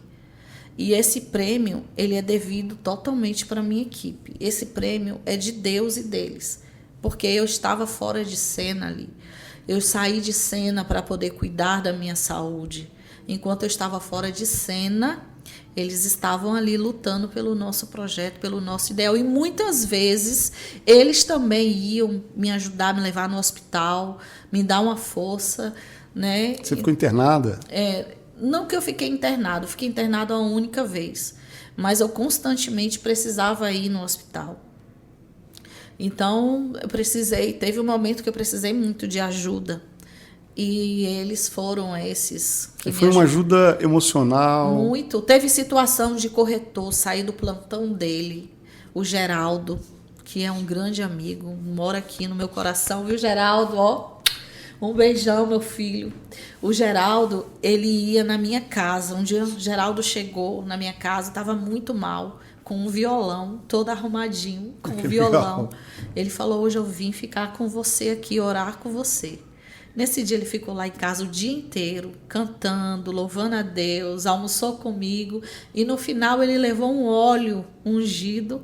E esse prêmio, ele é devido totalmente para a minha equipe. Esse prêmio é de Deus e deles, porque eu estava fora de cena ali. Eu saí de cena para poder cuidar da minha saúde. Enquanto eu estava fora de cena, eles estavam ali lutando pelo nosso projeto, pelo nosso ideal. E muitas vezes eles também iam me ajudar, me levar no hospital, me dar uma força, né? Você ficou internada? Não que eu fiquei internado uma única vez, mas eu constantemente precisava ir no hospital. Então, teve um momento que eu precisei muito de ajuda. E eles foram esses que foi uma ajuda emocional? Muito. Teve situação de corretor sair do plantão dele, o Geraldo, que é um grande amigo, mora aqui no meu coração, viu, Geraldo? Ó, um beijão, meu filho. O Geraldo, ele ia na minha casa. Um dia o Geraldo chegou na minha casa, estava muito mal, com um violão, todo arrumadinho, com um violão. Ele falou, hoje eu vim ficar com você aqui, orar com você. Nesse dia ele ficou lá em casa o dia inteiro, cantando, louvando a Deus, almoçou comigo. E no final ele levou um óleo ungido,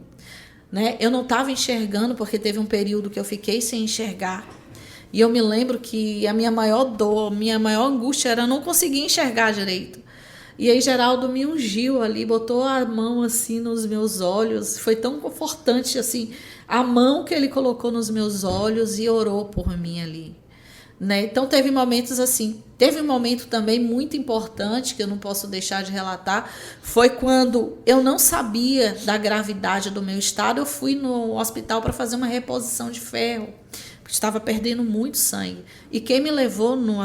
né? Eu não estava enxergando, porque teve um período que eu fiquei sem enxergar. E eu me lembro que a minha maior dor, minha maior angústia era não conseguir enxergar direito. E aí Geraldo me ungiu ali, botou a mão assim nos meus olhos. Foi tão confortante assim, a mão que ele colocou nos meus olhos e orou por mim ali. Né? Então teve momentos assim. Teve um momento também muito importante, que eu não posso deixar de relatar, foi quando eu não sabia da gravidade do meu estado. Eu fui no hospital para fazer uma reposição de ferro. Estava perdendo muito sangue. E quem me levou no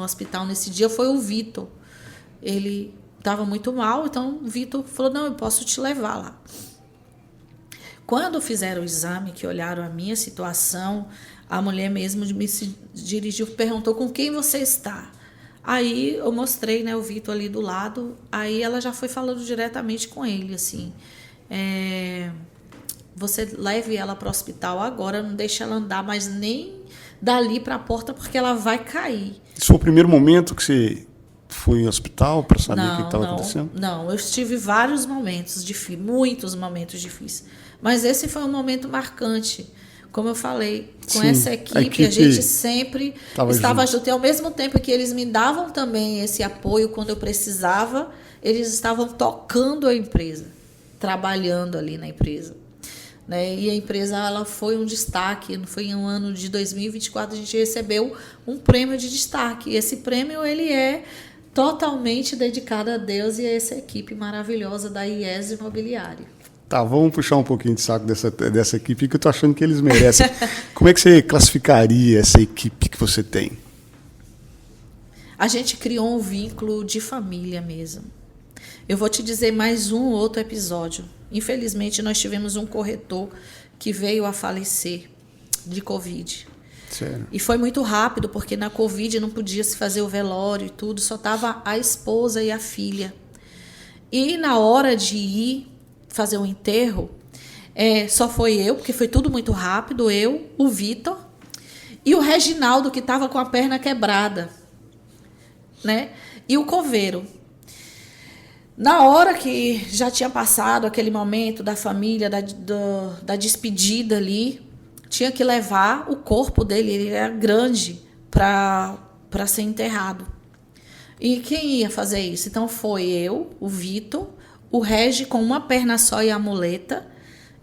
hospital nesse dia foi o Vitor. Ele estava muito mal, então o Vitor falou, não, eu posso te levar lá. Quando fizeram o exame, que olharam a minha situação, a mulher mesmo me se dirigiu, perguntou, com quem você está? Aí eu mostrei, né, o Vitor ali do lado, aí ela já foi falando diretamente com ele, assim, você leve ela para o hospital agora, não deixe ela andar mais nem dali para a porta, porque ela vai cair. Esse foi o primeiro momento que você foi ao hospital para saber o que estava acontecendo? Não, eu tive vários momentos difíceis, muitos momentos difíceis. Mas esse foi um momento marcante. Como eu falei, com Sim, essa equipe a gente sempre estava junto. E ao mesmo tempo que eles me davam também esse apoio quando eu precisava, eles estavam tocando a empresa, trabalhando ali na empresa. Né? E a empresa ela foi um destaque. Foi em um ano de 2024, a gente recebeu um prêmio de destaque. E esse prêmio ele é totalmente dedicado a Deus e a essa equipe maravilhosa da IES Imobiliária. Tá, vamos puxar um pouquinho de saco dessa equipe, que eu tô achando que eles merecem. Como é que você classificaria essa equipe que você tem? A gente criou um vínculo de família mesmo. Eu vou te dizer mais um outro episódio. Infelizmente, nós tivemos um corretor que veio a falecer de Covid. Sério? E foi muito rápido, porque na Covid não podia se fazer o velório e tudo, só estava a esposa e a filha. E na hora de ir fazer o enterro, só foi eu, porque foi tudo muito rápido, eu, o Vitor e o Reginaldo, que estava com a perna quebrada, né? E o coveiro. Na hora que já tinha passado aquele momento da família, da despedida ali, tinha que levar o corpo dele, ele era grande, para ser enterrado. E quem ia fazer isso? Então foi eu, o Vitor, o Regi com uma perna só e a muleta,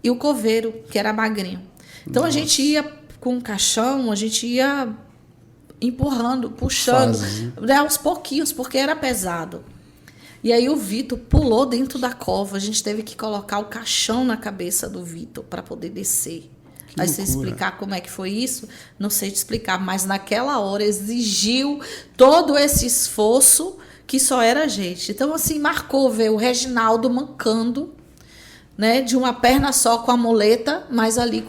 e o coveiro, que era magrinho. Então a gente ia com o caixão, a gente ia empurrando, puxando, aos pouquinhos, porque era pesado. E aí o Vitor pulou dentro da cova, a gente teve que colocar o caixão na cabeça do Vitor para poder descer. Aí você explicar como é que foi isso, não sei te explicar, mas naquela hora exigiu todo esse esforço que só era a gente. Então, assim, marcou ver o Reginaldo mancando, né, de uma perna só com a muleta, mas ali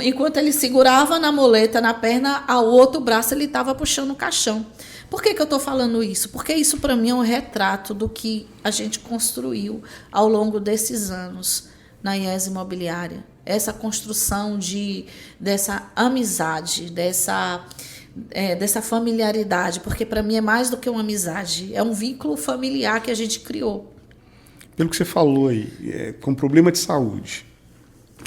enquanto ele segurava na muleta, na perna, ao outro braço ele estava puxando o caixão. Por que eu estou falando isso? Porque isso, para mim, é um retrato do que a gente construiu ao longo desses anos na IES Imobiliária. Essa construção dessa amizade, dessa dessa familiaridade, porque para mim é mais do que uma amizade, é um vínculo familiar que a gente criou. Pelo que você falou aí, com problema de saúde,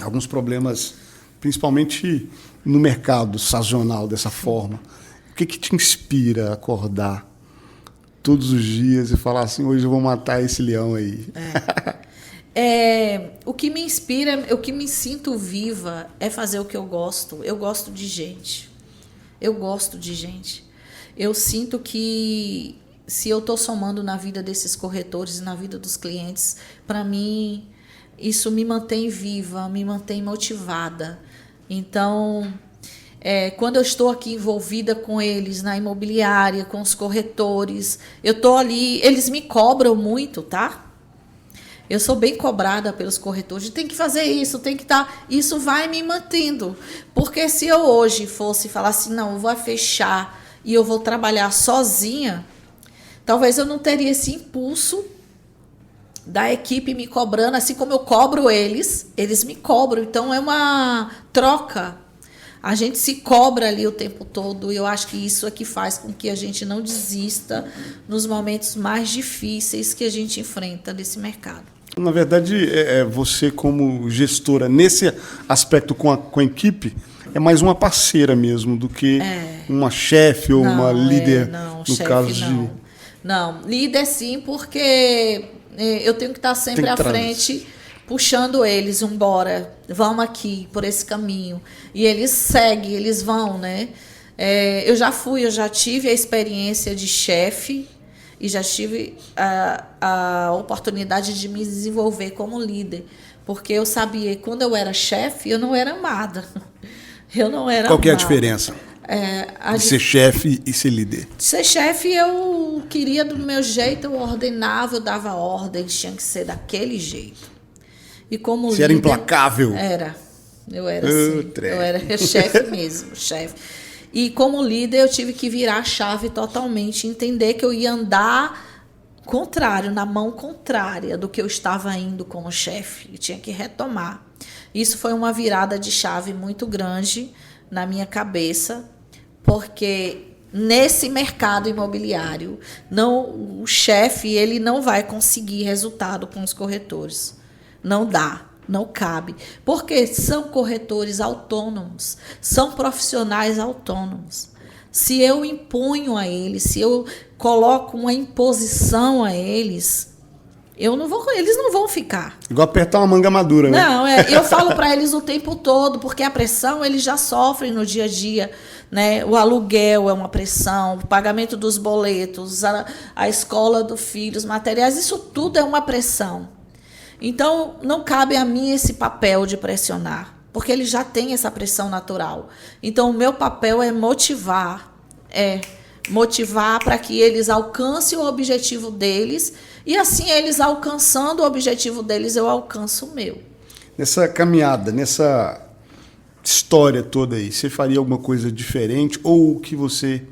alguns problemas, principalmente no mercado sazonal dessa forma, o que te inspira a acordar todos os dias e falar assim, hoje eu vou matar esse leão aí? O que me inspira, o que me sinto viva é fazer o que eu gosto. Eu gosto de gente. Eu sinto que se eu estou somando na vida desses corretores e na vida dos clientes, para mim isso me mantém viva, me mantém motivada. Então, quando eu estou aqui envolvida com eles na imobiliária, com os corretores, eu estou ali, eles me cobram muito, tá? Eu sou bem cobrada pelos corretores, tem que fazer isso, tem que estar... Isso vai me mantendo. Porque se eu hoje fosse falar assim, não, eu vou fechar e eu vou trabalhar sozinha, talvez eu não teria esse impulso da equipe me cobrando, assim como eu cobro eles me cobram. Então é uma troca. A gente se cobra ali o tempo todo e eu acho que isso é que faz com que a gente não desista nos momentos mais difíceis que a gente enfrenta nesse mercado. Na verdade, você como gestora, nesse aspecto com a equipe, é mais uma parceira mesmo do que uma chefe ou uma líder, no caso de... Não, líder sim, porque eu tenho que estar sempre à frente, puxando eles, embora, vamos aqui, por esse caminho. E eles seguem, eles vão, né? Eu já tive a experiência de chefe e já tive a oportunidade de me desenvolver como líder. Porque eu sabia que quando eu era chefe, eu não era amada. Eu não era Qual que é a amada. diferença de ser chefe e ser líder? De ser chefe, eu queria do meu jeito, eu ordenava, eu dava ordens, tinha que ser daquele jeito. E como Você líder, era implacável? Eu era assim. Eu era chefe mesmo, chefe. E como líder, eu tive que virar a chave totalmente, entender que eu ia andar contrário, na mão contrária do que eu estava indo como chefe. E tinha que retomar. Isso foi uma virada de chave muito grande na minha cabeça, porque nesse mercado imobiliário, o chefe ele não vai conseguir resultado com os corretores. Não dá, não cabe. Porque são corretores autônomos, são profissionais autônomos. Se eu imponho a eles, se eu coloco uma imposição a eles, eles não vão ficar. Igual apertar uma manga madura, né? Não, eu falo para eles o tempo todo, porque a pressão eles já sofrem no dia a dia, né? O aluguel é uma pressão, o pagamento dos boletos, a escola do filho, os materiais, isso tudo é uma pressão. Então, não cabe a mim esse papel de pressionar, porque eles já têm essa pressão natural. Então, o meu papel é motivar para que eles alcancem o objetivo deles, e assim eles alcançando o objetivo deles, eu alcanço o meu. Nessa caminhada, nessa história toda aí, você faria alguma coisa diferente ou o que você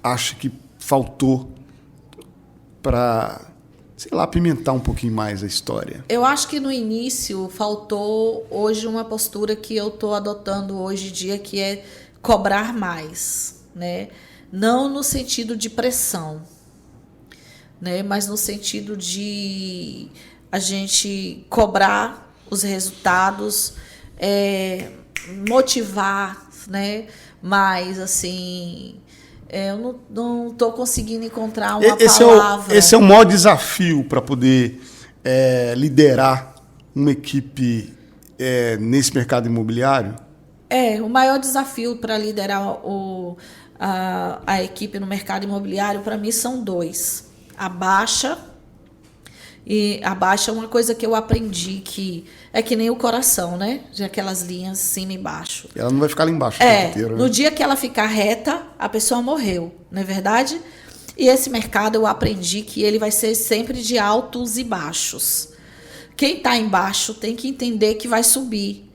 acha que faltou para, sei lá, apimentar um pouquinho mais a história? Eu acho que no início faltou hoje uma postura que eu estou adotando hoje em dia, que é cobrar mais, né? Não no sentido de pressão, né? Mas no sentido de a gente cobrar os resultados, motivar, né? Mas, assim, eu não estou conseguindo encontrar uma palavra. Esse é o maior desafio para poder liderar uma equipe nesse mercado imobiliário? O maior desafio para liderar a equipe no mercado imobiliário, para mim, são dois. A baixa é uma coisa que eu aprendi, que é que nem o coração, né? De aquelas linhas cima e baixo. Ela não vai ficar lá embaixo o tempo inteiro, né? No dia que ela ficar reta, a pessoa morreu, não é verdade? E esse mercado eu aprendi que ele vai ser sempre de altos e baixos. Quem está embaixo tem que entender que vai subir.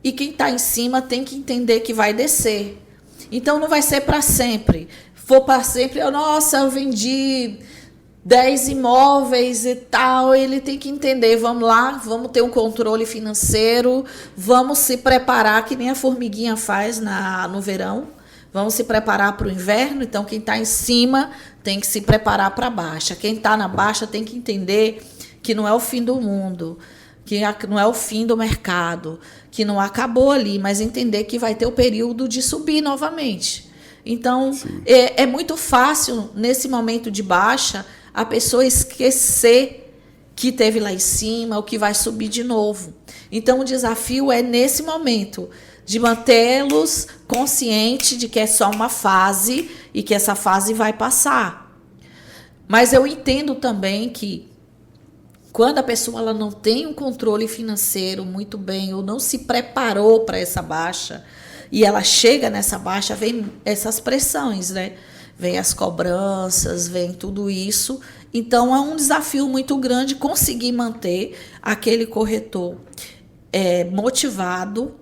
E quem está em cima tem que entender que vai descer. Então não vai ser para sempre. For para sempre, eu vendi 10 imóveis e tal. Ele tem que entender, vamos lá, vamos ter um controle financeiro, vamos se preparar, que nem a formiguinha faz no verão. Vamos se preparar para o inverno, então quem está em cima tem que se preparar para a baixa. Quem está na baixa tem que entender que não é o fim do mundo, que não é o fim do mercado, que não acabou ali, mas entender que vai ter o período de subir novamente. Então, é muito fácil, nesse momento de baixa, a pessoa esquecer que teve lá em cima, o que vai subir de novo. Então, o desafio é, nesse momento, de mantê-los conscientes de que é só uma fase e que essa fase vai passar. Mas eu entendo também que quando a pessoa ela não tem um controle financeiro muito bem ou não se preparou para essa baixa e ela chega nessa baixa, vem essas pressões, né? Vem as cobranças, vem tudo isso. Então, é um desafio muito grande conseguir manter aquele corretor motivado,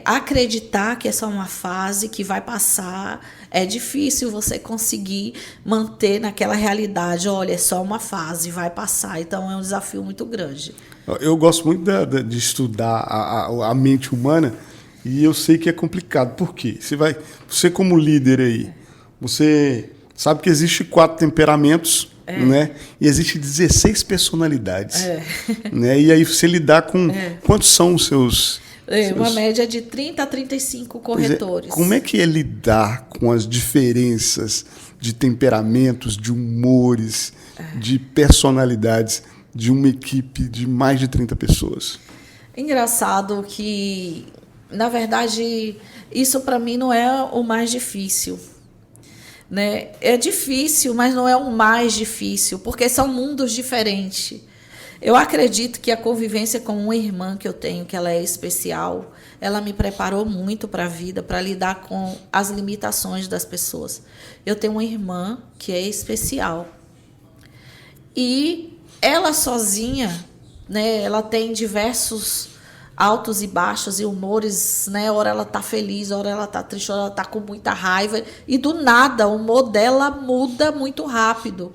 acreditar que é só uma fase que vai passar. É difícil você conseguir manter naquela realidade, olha, é só uma fase, vai passar. Então é um desafio muito grande. Eu gosto muito de estudar a mente humana e eu sei que é complicado. Por quê? Você como líder aí, você sabe que existe 4 temperamentos, né? E existe 16 personalidades. Né? E aí você lidar com... Quantos são os seus... Uma média de 30 a 35 corretores. Como é que é lidar com as diferenças de temperamentos, de humores, de personalidades de uma equipe de mais de 30 pessoas? Engraçado que, na verdade, isso para mim não é o mais difícil. Né? É difícil, mas não é o mais difícil, porque são mundos diferentes. Eu acredito que a convivência com uma irmã que eu tenho, que ela é especial, ela me preparou muito para a vida, para lidar com as limitações das pessoas. Eu tenho uma irmã que é especial. E ela sozinha, né, ela tem diversos altos e baixos e humores, né? Ora ela está feliz, ora ela está triste, ora ela está com muita raiva. E do nada, o humor dela muda muito rápido.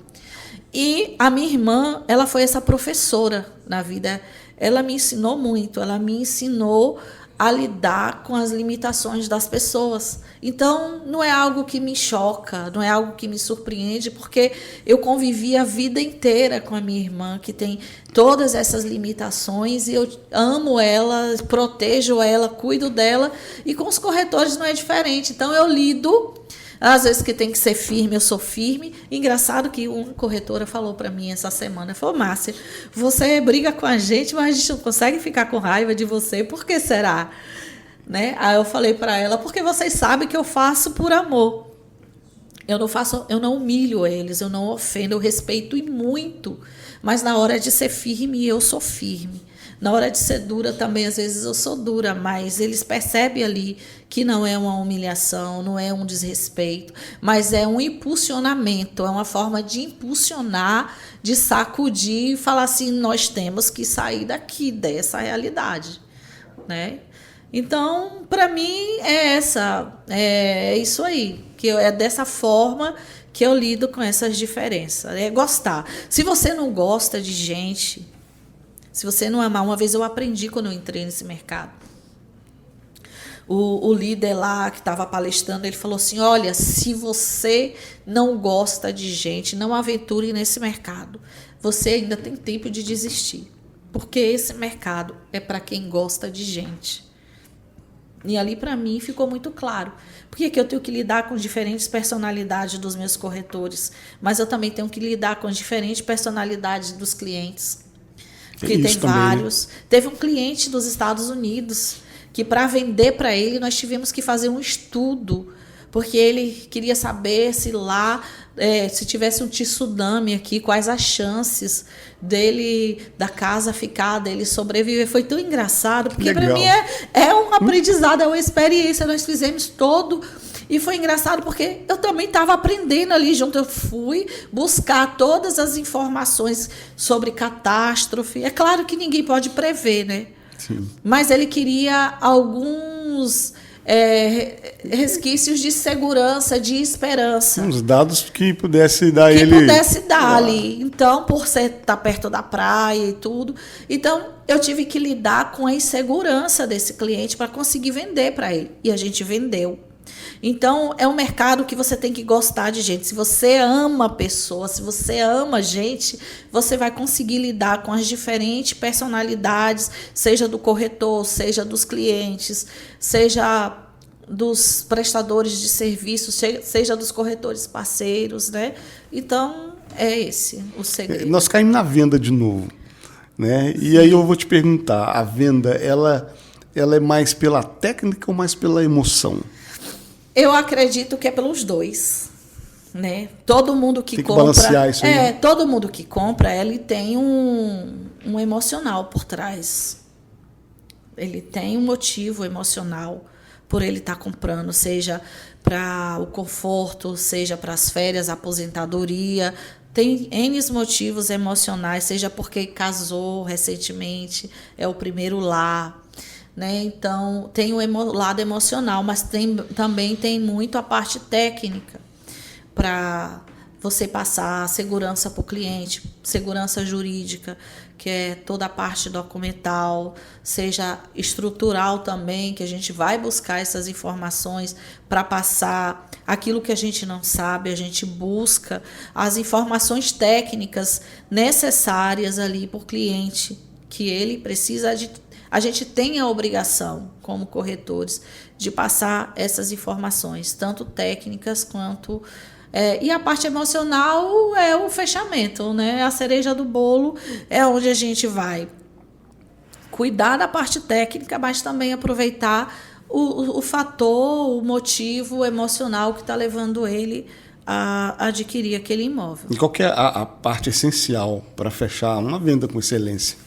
E a minha irmã, ela foi essa professora na vida. Ela me ensinou muito, ela me ensinou a lidar com as limitações das pessoas. Então, não é algo que me choca, não é algo que me surpreende, porque eu convivi a vida inteira com a minha irmã, que tem todas essas limitações, e eu amo ela, protejo ela, cuido dela, e com os corretores não é diferente. Então, eu lido. Às vezes que tem que ser firme, eu sou firme. Engraçado que uma corretora falou para mim essa semana, falou, Márcia, você briga com a gente, mas a gente não consegue ficar com raiva de você, por que será? Né? Aí eu falei para ela, porque vocês sabem que eu faço por amor. Eu não humilho eles, eu não ofendo, eu respeito e muito, mas na hora de ser firme, eu sou firme. Na hora de ser dura também, às vezes eu sou dura, mas eles percebem ali que não é uma humilhação, não é um desrespeito, mas é um impulsionamento, é uma forma de impulsionar, de sacudir e falar assim, nós temos que sair daqui, dessa realidade. Né? Então, para mim, é isso aí, que é dessa forma que eu lido com essas diferenças, é gostar. Se você não gosta de gente... Se você não amar, uma vez eu aprendi quando eu entrei nesse mercado. O líder lá que estava palestrando, ele falou assim, olha, se você não gosta de gente, não aventure nesse mercado. Você ainda tem tempo de desistir. Porque esse mercado é para quem gosta de gente. E ali para mim ficou muito claro. Porque que eu tenho que lidar com diferentes personalidades dos meus corretores, mas eu também tenho que lidar com as diferentes personalidades dos clientes. Porque tem vários. Né? Teve um cliente dos Estados Unidos que, para vender para ele, nós tivemos que fazer um estudo, porque ele queria saber se lá, se tivesse um tsunami aqui, quais as chances da casa ficar, dele sobreviver. Foi tão engraçado, porque para mim é um aprendizado, é uma experiência. Nós fizemos todo... E foi engraçado porque eu também estava aprendendo ali junto. Eu fui buscar todas as informações sobre catástrofe. É claro que ninguém pode prever, né? Sim. Mas ele queria alguns resquícios de segurança, de esperança. Uns dados que pudesse dar ali. Então, por estar perto da praia e tudo. Então, eu tive que lidar com a insegurança desse cliente para conseguir vender para ele. E a gente vendeu. Então, é um mercado que você tem que gostar de gente. Se você ama pessoas, se você ama gente, você vai conseguir lidar com as diferentes personalidades, seja do corretor, seja dos clientes, seja dos prestadores de serviços, seja dos corretores parceiros, né? Então, é esse o segredo. Nós caímos na venda de novo, né? E aí eu vou te perguntar, a venda, ela é mais pela técnica ou mais pela emoção? Eu acredito que é pelos dois, né? Todo mundo que tem que compra, balancear isso aí. Todo mundo que compra, ele tem um emocional por trás. Ele tem um motivo emocional por ele estar comprando, seja para o conforto, seja para as férias, aposentadoria. Tem N motivos emocionais, seja porque casou recentemente, é o primeiro lar, né? Então, tem o lado emocional, mas também tem muito a parte técnica para você passar segurança para o cliente, segurança jurídica, que é toda a parte documental, seja estrutural também, que a gente vai buscar essas informações para passar aquilo que a gente não sabe, a gente busca as informações técnicas necessárias ali para o cliente, que ele precisa de. A gente tem a obrigação, como corretores, de passar essas informações, tanto técnicas quanto... e a parte emocional é o fechamento, né? A cereja do bolo é onde a gente vai cuidar da parte técnica, mas também aproveitar o fator, o motivo emocional que está levando ele a adquirir aquele imóvel. E qual que é a parte essencial para fechar uma venda com excelência?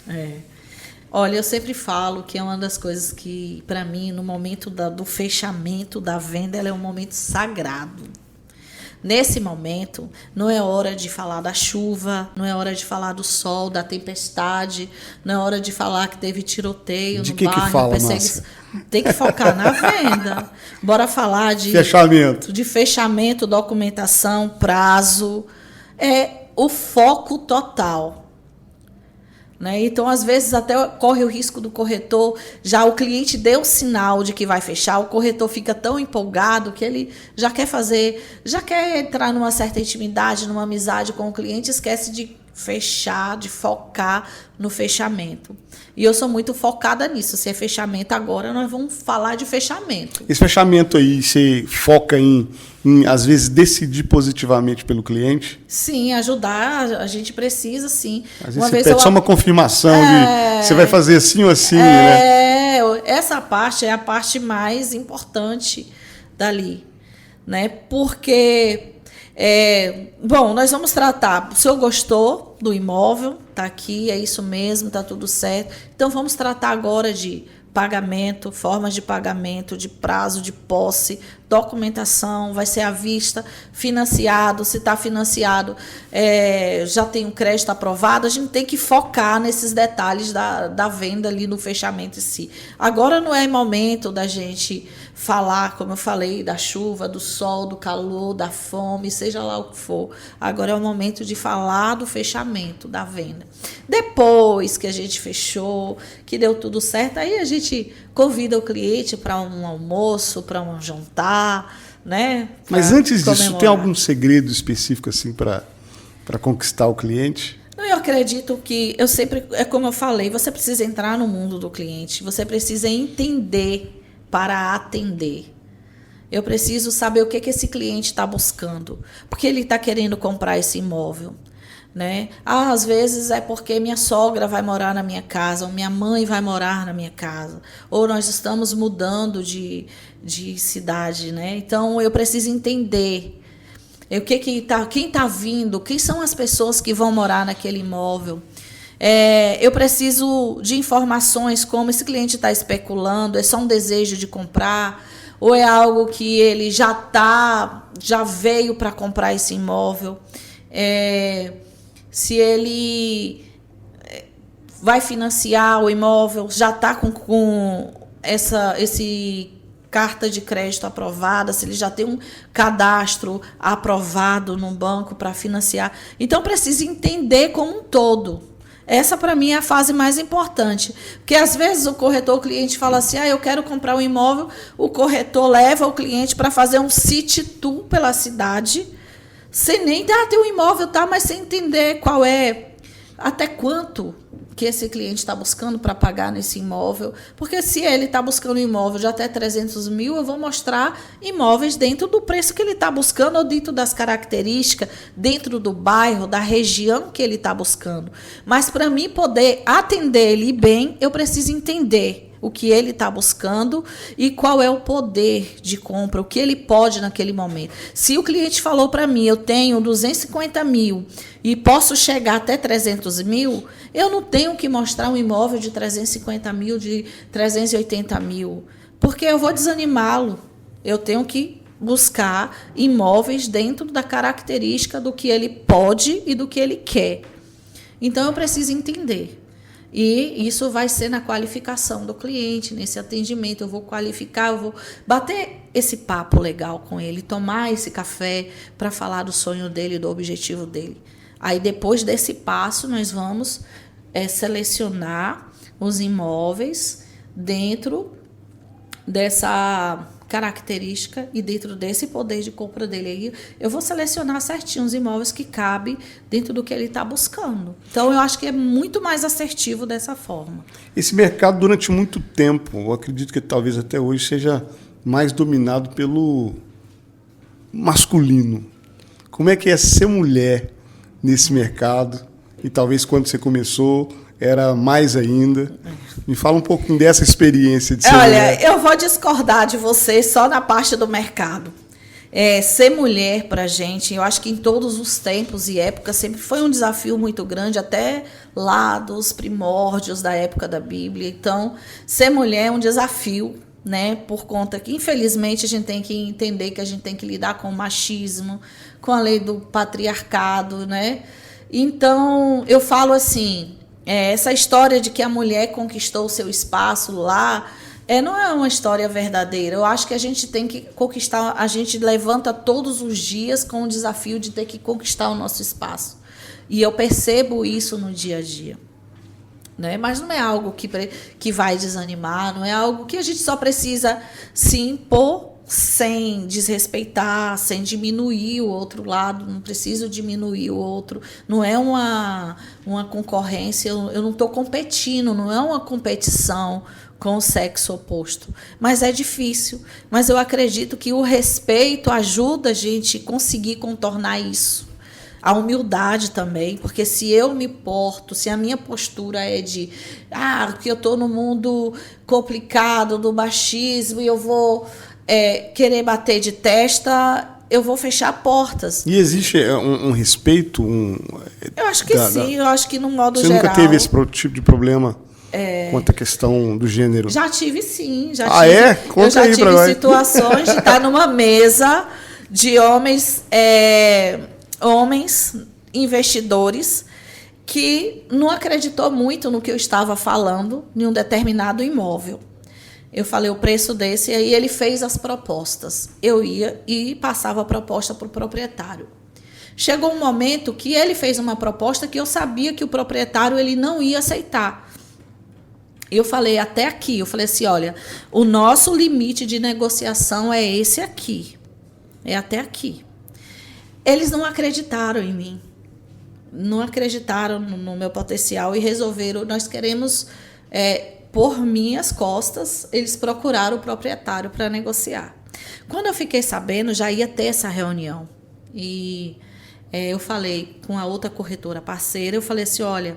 Olha, eu sempre falo que é uma das coisas que, para mim, no momento do fechamento da venda, ela é um momento sagrado. Nesse momento, não é hora de falar da chuva, não é hora de falar do sol, da tempestade, não é hora de falar que teve tiroteio no bairro. Que fala, Márcia? Tem que focar na venda. Bora falar de fechamento, documentação, prazo. É o foco total. Né? Então, às vezes, até corre o risco do corretor, já o cliente deu sinal de que vai fechar, o corretor fica tão empolgado que ele já quer entrar numa certa intimidade, numa amizade com o cliente, esquece de fechar, de focar no fechamento. E eu sou muito focada nisso. Se é fechamento agora, nós vamos falar de fechamento. Esse fechamento aí, você foca em às vezes, decidir positivamente pelo cliente? Sim, ajudar, a gente precisa, sim. Às vezes você pede só uma confirmação de você vai fazer assim ou assim, né? Essa parte é a parte mais importante dali, né? Porque, nós vamos tratar, o senhor gostou do imóvel, tá aqui, é isso mesmo, tá tudo certo. Então, vamos tratar agora de pagamento, formas de pagamento, de prazo, de posse, documentação, vai ser à vista, financiado, se está financiado, já tem um crédito aprovado, a gente tem que focar nesses detalhes da venda ali no fechamento em si. Agora não é momento da gente falar, como eu falei, da chuva, do sol, do calor, da fome, seja lá o que for. Agora é o momento de falar do fechamento, da venda. Depois que a gente fechou, que deu tudo certo, aí a gente convida o cliente para um almoço, para um jantar, né? Mas antes disso, tem algum segredo específico assim para conquistar o cliente? Eu acredito que, é como eu falei, você precisa entrar no mundo do cliente, você precisa entender para atender. Eu preciso saber o que esse cliente está buscando, porque ele está querendo comprar esse imóvel. Né? Às vezes é porque minha sogra vai morar na minha casa, ou minha mãe vai morar na minha casa, ou nós estamos mudando de cidade, né? Então eu preciso entender quem está vindo, quem são as pessoas que vão morar naquele imóvel. Eu preciso de informações como esse cliente está especulando, é só um desejo de comprar, ou é algo que ele já veio para comprar esse imóvel. Se ele vai financiar o imóvel, já está com esse carta de crédito aprovada, se ele já tem um cadastro aprovado num banco para financiar. Então, precisa entender como um todo. Essa, para mim, é a fase mais importante. Porque, às vezes, o cliente fala assim, eu quero comprar um imóvel, o corretor leva o cliente para fazer um city tour pela cidade, sem nem ter um imóvel, tá? Mas sem entender qual é, até quanto que esse cliente está buscando para pagar nesse imóvel. Porque se ele está buscando um imóvel de até 300 mil, eu vou mostrar imóveis dentro do preço que ele está buscando, ou dentro das características, dentro do bairro, da região que ele está buscando. Mas para mim poder atender ele bem, eu preciso entender o que ele está buscando e qual é o poder de compra, o que ele pode naquele momento. Se o cliente falou para mim, eu tenho 250 mil e posso chegar até 300 mil, eu não tenho que mostrar um imóvel de 350 mil, de 380 mil, porque eu vou desanimá-lo. Eu tenho que buscar imóveis dentro da característica do que ele pode e do que ele quer. Então, eu preciso entender. E isso vai ser na qualificação do cliente, nesse atendimento. Eu vou qualificar, eu vou bater esse papo legal com ele, tomar esse café para falar do sonho dele, do objetivo dele. Aí, depois desse passo, nós vamos selecionar os imóveis dentro dessa característica e dentro desse poder de compra dele. Aí eu vou selecionar certinho os imóveis que cabem dentro do que ele está buscando. Então, eu acho que é muito mais assertivo dessa forma. Esse mercado, durante muito tempo, eu acredito que talvez até hoje seja mais dominado pelo masculino. Como é que é ser mulher nesse mercado? E talvez quando você começou era mais ainda. Me fala um pouquinho dessa experiência de ser mulher. Eu vou discordar de você só na parte do mercado. Ser mulher para a gente, eu acho que em todos os tempos e épocas sempre foi um desafio muito grande, até lá dos primórdios da época da Bíblia. Então, ser mulher é um desafio, né? Por conta que, infelizmente, a gente tem que entender que a gente tem que lidar com o machismo, com a lei do patriarcado, né? Então, eu falo assim, essa história de que a mulher conquistou o seu espaço lá, não é uma história verdadeira. Eu acho que a gente tem que conquistar, a gente levanta todos os dias com o desafio de ter que conquistar o nosso espaço. E eu percebo isso no dia a dia. Né? Mas não é algo que vai desanimar, não é algo que a gente só precisa se impor sem desrespeitar, sem diminuir o outro lado, não preciso diminuir o outro, não é uma concorrência, eu não estou competindo, não é uma competição com o sexo oposto, mas é difícil, mas eu acredito que o respeito ajuda a gente a conseguir contornar isso. A humildade também, porque se eu me porto, se a minha postura é de que eu estou no mundo complicado do machismo e eu vou querer bater de testa, eu vou fechar portas. E existe um respeito? Eu acho que sim, eu acho que no modo geral... Você nunca teve esse tipo de problema quanto à questão do gênero? Já tive sim. Conta eu já aí tive situações de estar numa mesa de homens investidores que não acreditou muito no que eu estava falando em um determinado imóvel. Eu falei o preço desse, e aí ele fez as propostas. Eu ia e passava a proposta para o proprietário. Chegou um momento que ele fez uma proposta que eu sabia que o proprietário ele não ia aceitar. Eu falei até aqui, eu falei assim, olha, o nosso limite de negociação é esse aqui, é até aqui. Eles não acreditaram em mim, não acreditaram no meu potencial e resolveram, nós queremos... por minhas costas, eles procuraram o proprietário para negociar. Quando eu fiquei sabendo, já ia ter essa reunião. E eu falei com a outra corretora parceira, eu falei assim, olha,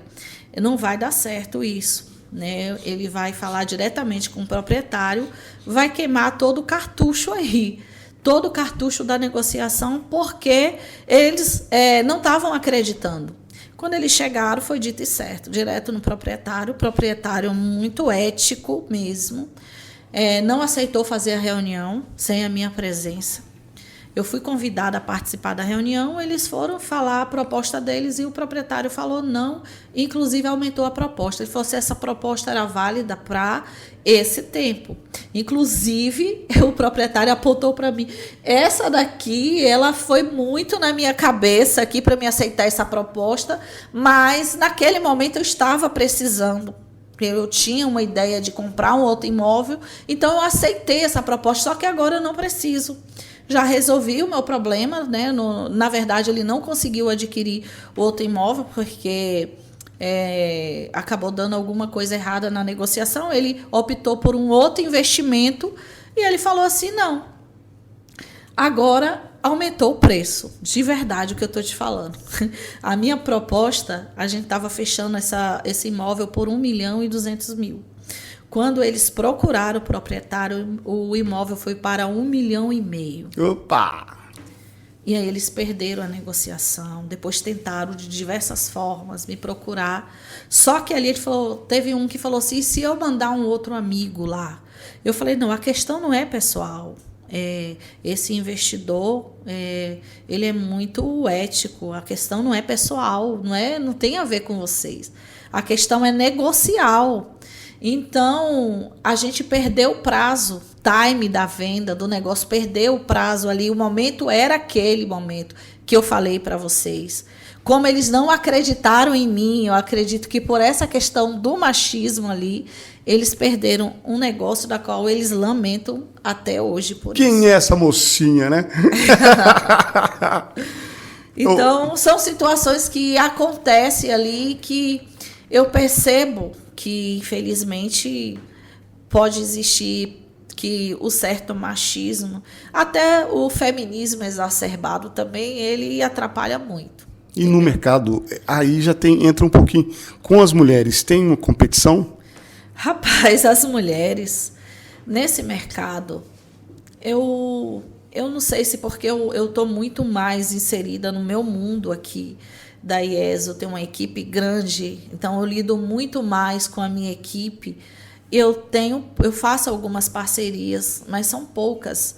não vai dar certo isso. Né? Ele vai falar diretamente com o proprietário, vai queimar todo o cartucho aí, todo o cartucho da negociação, porque eles não estavam acreditando. Quando eles chegaram, foi dito e certo, direto no proprietário. O proprietário muito ético mesmo, não aceitou fazer a reunião sem a minha presença. Eu fui convidada a participar da reunião, eles foram falar a proposta deles e o proprietário falou não, inclusive aumentou a proposta. Ele falou se essa proposta era válida para esse tempo. Inclusive, o proprietário apontou para mim, essa daqui, ela foi muito na minha cabeça aqui para me aceitar essa proposta, mas naquele momento eu estava precisando. Eu tinha uma ideia de comprar um outro imóvel, então eu aceitei essa proposta, só que agora eu não preciso. Já resolvi o meu problema, né? Na verdade, ele não conseguiu adquirir outro imóvel, porque acabou dando alguma coisa errada na negociação. Ele optou por um outro investimento e ele falou assim, não, agora aumentou o preço, de verdade o que eu estou te falando. A minha proposta, a gente estava fechando esse imóvel por 1.200.000. Quando eles procuraram o proprietário, o imóvel foi para 1,5 milhão. Opa! E aí eles perderam a negociação, depois tentaram de diversas formas me procurar. Só que ali ele falou, teve um que falou assim, e se eu mandar um outro amigo lá? Eu falei, não, a questão não é pessoal. Esse investidor, ele é muito ético, a questão não é pessoal, não tem a ver com vocês. A questão é negocial. Então, a gente perdeu o prazo, time da venda, do negócio, perdeu o prazo ali, o momento era aquele momento que eu falei para vocês. Como eles não acreditaram em mim, eu acredito que por essa questão do machismo ali, eles perderam um negócio da qual eles lamentam até hoje por isso. Quem é essa mocinha, né? Então, são situações que acontecem ali que eu percebo que, infelizmente, pode existir que o certo machismo, até o feminismo exacerbado também, ele atrapalha muito. E no mercado, aí já entra um pouquinho com as mulheres. Tem uma competição? Rapaz, as mulheres, nesse mercado, eu não sei se porque eu estou muito mais inserida no meu mundo aqui da IES, eu tenho uma equipe grande, então eu lido muito mais com a minha equipe. Eu faço algumas parcerias, mas são poucas,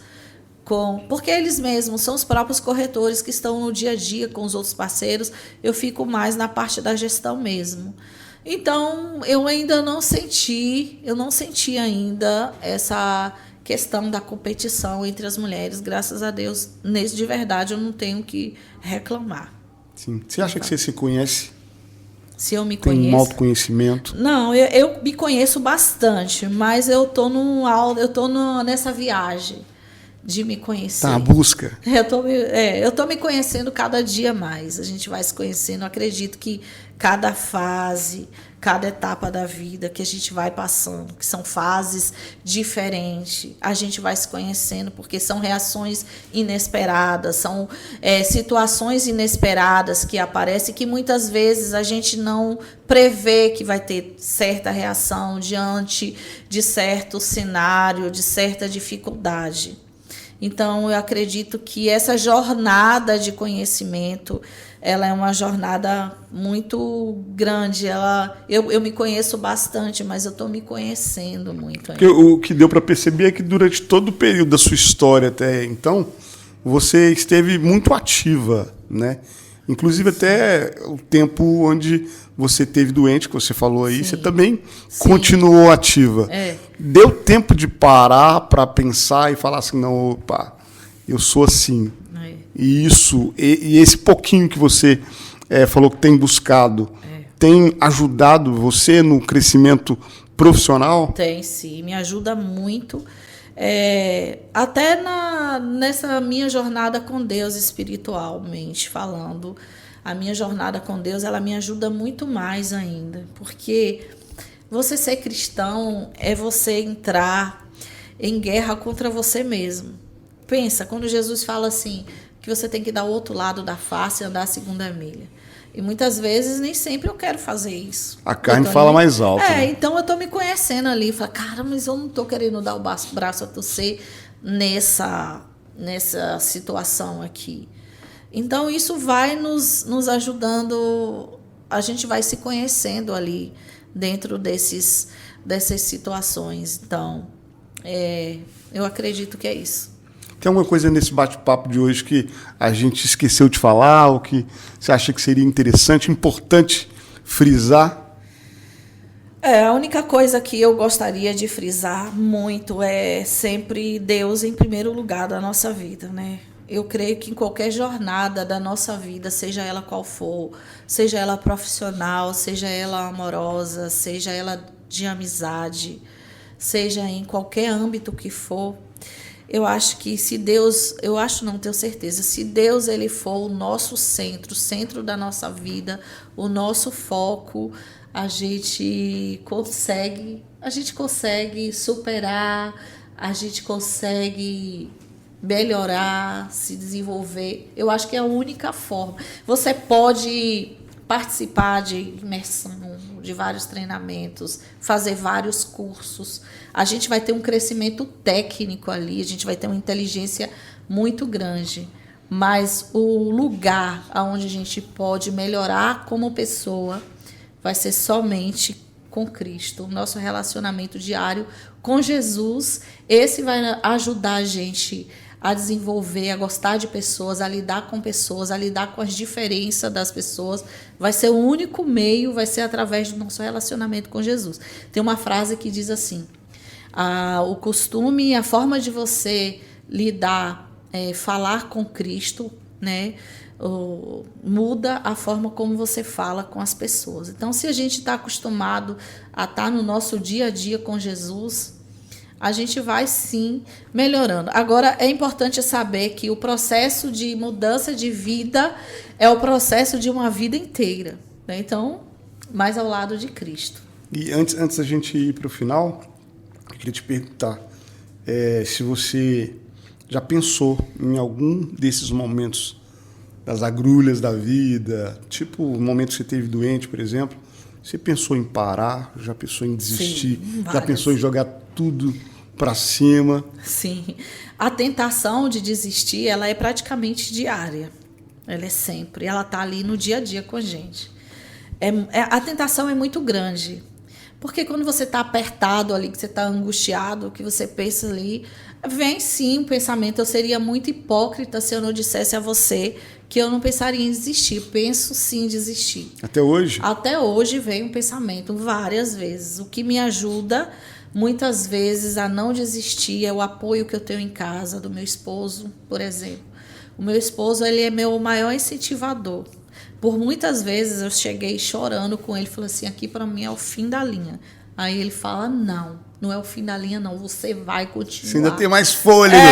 porque eles mesmos são os próprios corretores que estão no dia a dia com os outros parceiros. Eu fico mais na parte da gestão mesmo. Então, eu ainda não senti ainda essa questão da competição entre as mulheres. Graças a Deus, de verdade, eu não tenho que reclamar. Sim. Você acha que você se conhece? Se eu me conheço? Tem um autoconhecimento? Não, eu me conheço bastante, mas eu tô nessa viagem de me conhecer. Tá, a busca. Eu tô me conhecendo cada dia mais. A gente vai se conhecendo. Eu acredito que cada fase, cada etapa da vida que a gente vai passando, que são fases diferentes, a gente vai se conhecendo, porque são reações inesperadas, são situações inesperadas que aparecem, que muitas vezes a gente não prevê que vai ter certa reação diante de certo cenário, de certa dificuldade. Então, eu acredito que essa jornada de conhecimento, ela é uma jornada muito grande. Eu me conheço bastante, mas eu estou me conhecendo muito ainda. O que deu para perceber é que durante todo o período da sua história até então, você esteve muito ativa, né? Inclusive até o tempo onde você esteve doente, que você falou aí, sim, você também continuou ativa. Deu tempo de parar para pensar e falar assim, não, opa, eu sou assim. E esse pouquinho que você falou que tem buscado, tem ajudado você no crescimento profissional? Tem, sim, me ajuda muito. Até nessa minha jornada com Deus, espiritualmente falando, a minha jornada com Deus, ela me ajuda muito mais ainda, porque você ser cristão é você entrar em guerra contra você mesmo. Pensa, quando Jesus fala assim, que você tem que dar o outro lado da face e andar a segunda milha. E muitas vezes, nem sempre eu quero fazer isso. A carne fala mais alto. Né? Então eu estou me conhecendo ali. Falo, cara, mas eu não estou querendo dar o braço a torcer nessa situação aqui. Então isso vai nos ajudando, a gente vai se conhecendo ali dentro dessas situações. Então, eu acredito que é isso. Tem alguma coisa nesse bate-papo de hoje que a gente esqueceu de falar, ou que você acha que seria interessante, importante frisar? A única coisa que eu gostaria de frisar muito é sempre Deus em primeiro lugar da nossa vida, né? Eu creio que em qualquer jornada da nossa vida, seja ela qual for, seja ela profissional, seja ela amorosa, seja ela de amizade, seja em qualquer âmbito que for, eu acho que se Deus, eu acho, não tenho certeza, se Deus ele for o nosso centro, o centro da nossa vida, o nosso foco, a gente consegue superar, a gente consegue melhorar, se desenvolver. Eu acho que é a única forma. Você pode participar de imersão, de vários treinamentos, fazer vários cursos. A gente vai ter um crescimento técnico ali, a gente vai ter uma inteligência muito grande. Mas o lugar onde a gente pode melhorar como pessoa vai ser somente com Cristo. O nosso relacionamento diário com Jesus, esse vai ajudar a gente a desenvolver, a gostar de pessoas, a lidar com pessoas, a lidar com as diferenças das pessoas. Vai ser o único meio, vai ser através do nosso relacionamento com Jesus. Tem uma frase que diz assim, o costume, a forma de você lidar, falar com Cristo, né, muda a forma como você fala com as pessoas. Então, se a gente está acostumado a estar no nosso dia a dia com Jesus, a gente vai sim melhorando. Agora, é importante saber que o processo de mudança de vida é o processo de uma vida inteira, né? Então, mais ao lado de Cristo. E antes da gente ir para o final, eu queria te perguntar se você já pensou em algum desses momentos das agrulhas da vida, tipo o momento que você teve doente, por exemplo, você pensou em parar, já pensou em desistir, Sim, já pensou em jogar tudo para cima? Sim, a tentação de desistir, ela é praticamente diária, ela é sempre, ela está ali no dia a dia com a gente. A tentação é muito grande, porque quando você está apertado ali, que você está angustiado, que você pensa ali, vem sim um pensamento. Eu seria muito hipócrita se eu não dissesse a você que eu não pensaria em desistir. Penso sim em desistir. Até hoje? Até hoje vem um pensamento, várias vezes. O que me ajuda, muitas vezes, a não desistir é o apoio que eu tenho em casa, do meu esposo, por exemplo. O meu esposo, ele é meu maior incentivador. Por muitas vezes eu cheguei chorando com ele, falei assim, aqui para mim é o fim da linha. Aí ele fala, não é o fim da linha não, você vai continuar. Você ainda tem mais fôlego.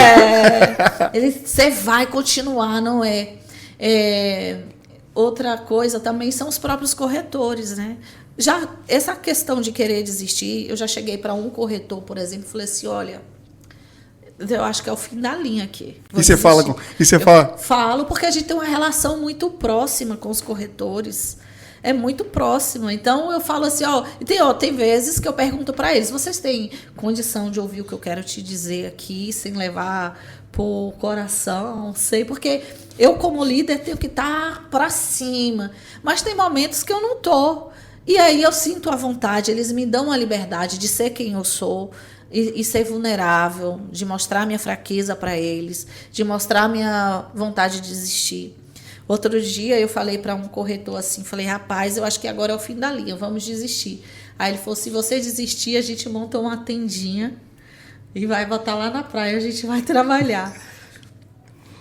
Você vai continuar, não é? Outra coisa também são os próprios corretores, né? Já essa questão de querer desistir, eu já cheguei para um corretor, por exemplo, e falei assim, olha, eu acho que é o fim da linha aqui. E você fala Falo porque a gente tem uma relação muito próxima com os corretores. É muito próxima. Então eu falo assim, tem vezes que eu pergunto para eles, vocês têm condição de ouvir o que eu quero te dizer aqui, sem levar por coração, sei, porque eu como líder tenho que estar para cima, mas tem momentos que eu não tô. E aí eu sinto a vontade, eles me dão a liberdade de ser quem eu sou, e ser vulnerável, de mostrar minha fraqueza para eles, de mostrar minha vontade de desistir. Outro dia eu falei para um corretor assim, falei, rapaz, eu acho que agora é o fim da linha, vamos desistir. Aí ele falou, se você desistir, a gente monta uma tendinha e vai botar lá na praia, a gente vai trabalhar.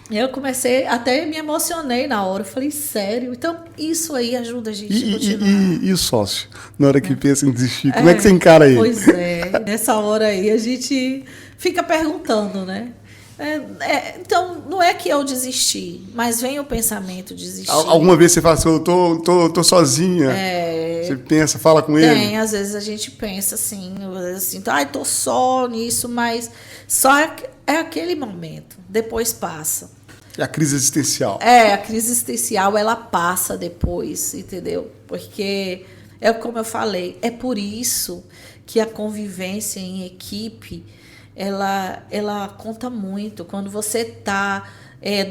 Eu comecei, até me emocionei na hora, eu falei, sério? Então, isso aí ajuda a gente a continuar. E o sócio? Na hora que pensa em desistir, como é que você encara ele? Pois é, nessa hora aí a gente fica perguntando, né? Então, não é que eu desisti, mas vem o pensamento de desistir. Alguma vez você fala assim, eu tô sozinha? Você pensa, fala com ele? Às vezes a gente pensa assim, tô só nisso, mas só é aquele momento, depois passa. É a crise existencial. A crise existencial, ela passa depois, entendeu? Porque, como eu falei, é por isso que a convivência em equipe, ela conta muito. Quando você está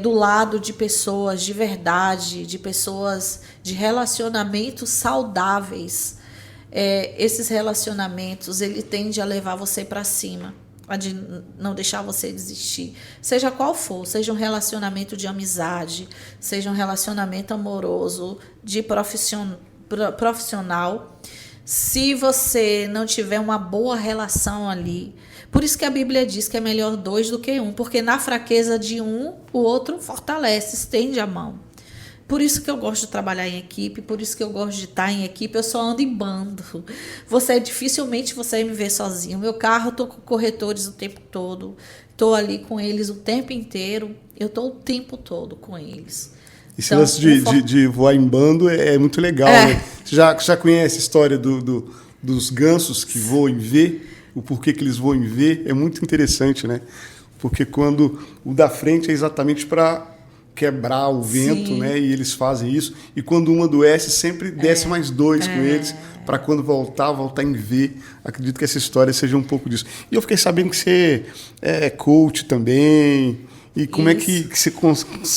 do lado de pessoas de verdade, de pessoas de relacionamentos saudáveis, esses relacionamentos, ele tende a levar você para cima. de não deixar você desistir. Seja qual for, seja um relacionamento de amizade, seja um relacionamento amoroso, de profissional. Se você não tiver uma boa relação ali, por isso que a Bíblia diz que é melhor 2 do que 1, porque na fraqueza de um, o outro fortalece, estende a mão. Por isso que eu gosto de trabalhar em equipe, por isso que eu gosto de estar em equipe, eu só ando em bando. Dificilmente você me vê sozinho. Meu carro, eu estou com corretores o tempo todo, estou ali com eles o tempo inteiro, eu estou o tempo todo com eles. Esse lance de voar em bando é muito legal, né? Você já conhece a história dos gansos que voam em V? O porquê que eles voam em V? É muito interessante, né? Porque quando o da frente é exatamente para quebrar o vento, sim, né? E eles fazem isso. E quando um adoece, sempre desce mais 2 com eles, para quando voltar em V. Acredito que essa história seja um pouco disso. E eu fiquei sabendo que você é coach também. E como é que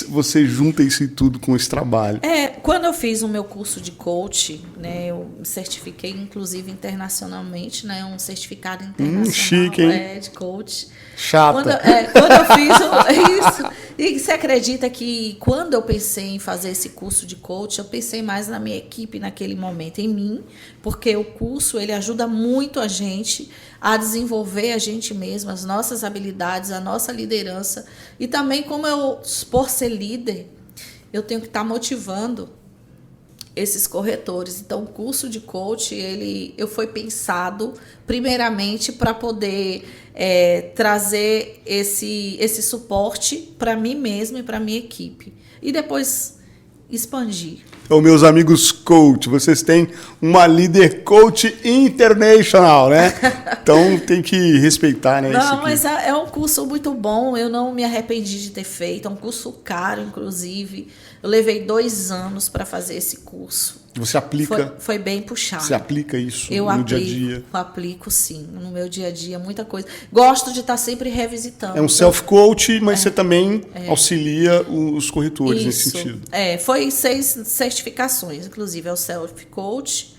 você junta isso tudo com esse trabalho? Quando eu fiz o meu curso de coach, né, eu me certifiquei, inclusive, internacionalmente, né, um certificado internacional chique, hein? De coach. Chata. Quando eu fiz isso, e você acredita que quando eu pensei em fazer esse curso de coach, eu pensei mais na minha equipe naquele momento, em mim, porque o curso ele ajuda muito a gente a desenvolver a gente mesmo, as nossas habilidades, a nossa liderança. E também, como eu, por ser líder, eu tenho que estar motivando esses corretores. Então, o curso de coach, eu foi pensado primeiramente para poder trazer esse suporte para mim mesmo e para a minha equipe. E depois expandir. Então, meus amigos coach, vocês têm uma líder coach international, né? Então, tem que respeitar, né? Não, mas é um curso muito bom, eu não me arrependi de ter feito, é um curso caro, inclusive. Eu levei 2 anos para fazer esse curso. Você aplica? Foi bem puxado. Você aplica isso dia a dia? Eu aplico, sim, no meu dia a dia, muita coisa. Gosto de estar sempre revisitando. É um self-coach, mas você também auxilia os corretores nesse sentido. Foi 6 certificações, inclusive, é o self-coach,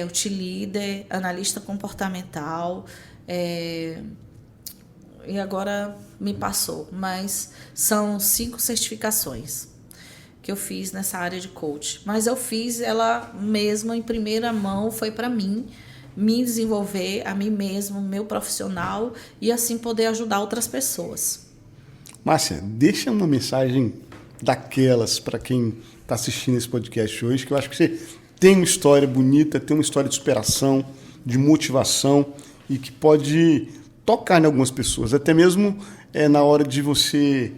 o T-Leader, analista comportamental, e agora me passou, mas são 5 certificações que eu fiz nessa área de coach. Mas eu fiz ela mesma em primeira mão, foi para mim, me desenvolver a mim mesmo, meu profissional, e assim poder ajudar outras pessoas. Márcia, deixa uma mensagem daquelas para quem está assistindo esse podcast hoje, que eu acho que você tem uma história bonita, tem uma história de superação, de motivação, e que pode tocar em algumas pessoas, até mesmo na hora de você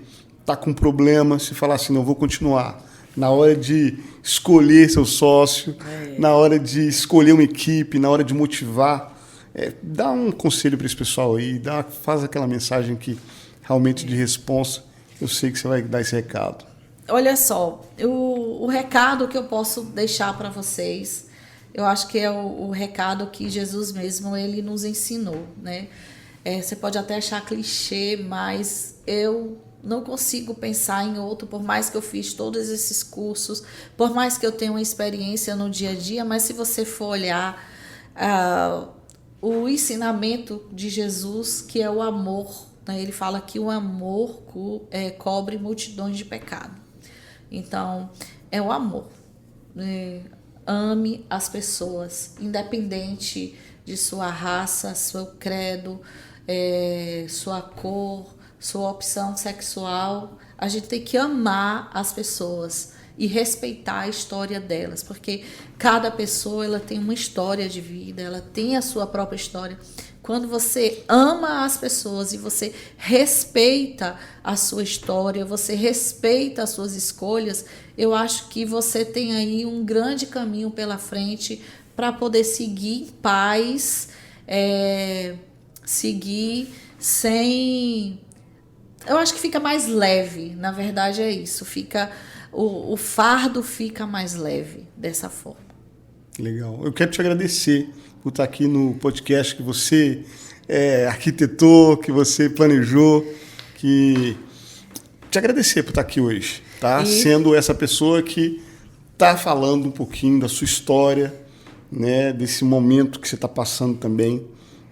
tá com um problema, se falar assim, não vou continuar. Na hora de escolher seu sócio, na hora de escolher uma equipe, na hora de motivar, dá um conselho para esse pessoal aí, faz aquela mensagem que realmente de responsa, eu sei que você vai dar esse recado. Olha só, o recado que eu posso deixar para vocês, eu acho que é o recado que Jesus mesmo ele nos ensinou, né? Você pode até achar clichê, mas eu não consigo pensar em outro, por mais que eu fiz todos esses cursos, por mais que eu tenha uma experiência no dia a dia, mas se você for olhar o ensinamento de Jesus, que é o amor, né? Ele fala que o amor cobre multidões de pecado. Então, é o amor. Ame as pessoas, independente de sua raça, seu credo, sua cor, sua opção sexual. A gente tem que amar as pessoas e respeitar a história delas, porque cada pessoa ela tem uma história de vida, ela tem a sua própria história. Quando você ama as pessoas e você respeita a sua história, você respeita as suas escolhas, eu acho que você tem aí um grande caminho pela frente para poder seguir em paz, seguir sem... Eu acho que fica mais leve, na verdade é isso. O fardo fica mais leve dessa forma. Legal. Eu quero te agradecer por estar aqui no podcast que você arquitetou, que você planejou, te agradecer por estar aqui hoje, tá? Sendo essa pessoa que está falando um pouquinho da sua história, né? Desse momento que você está passando também.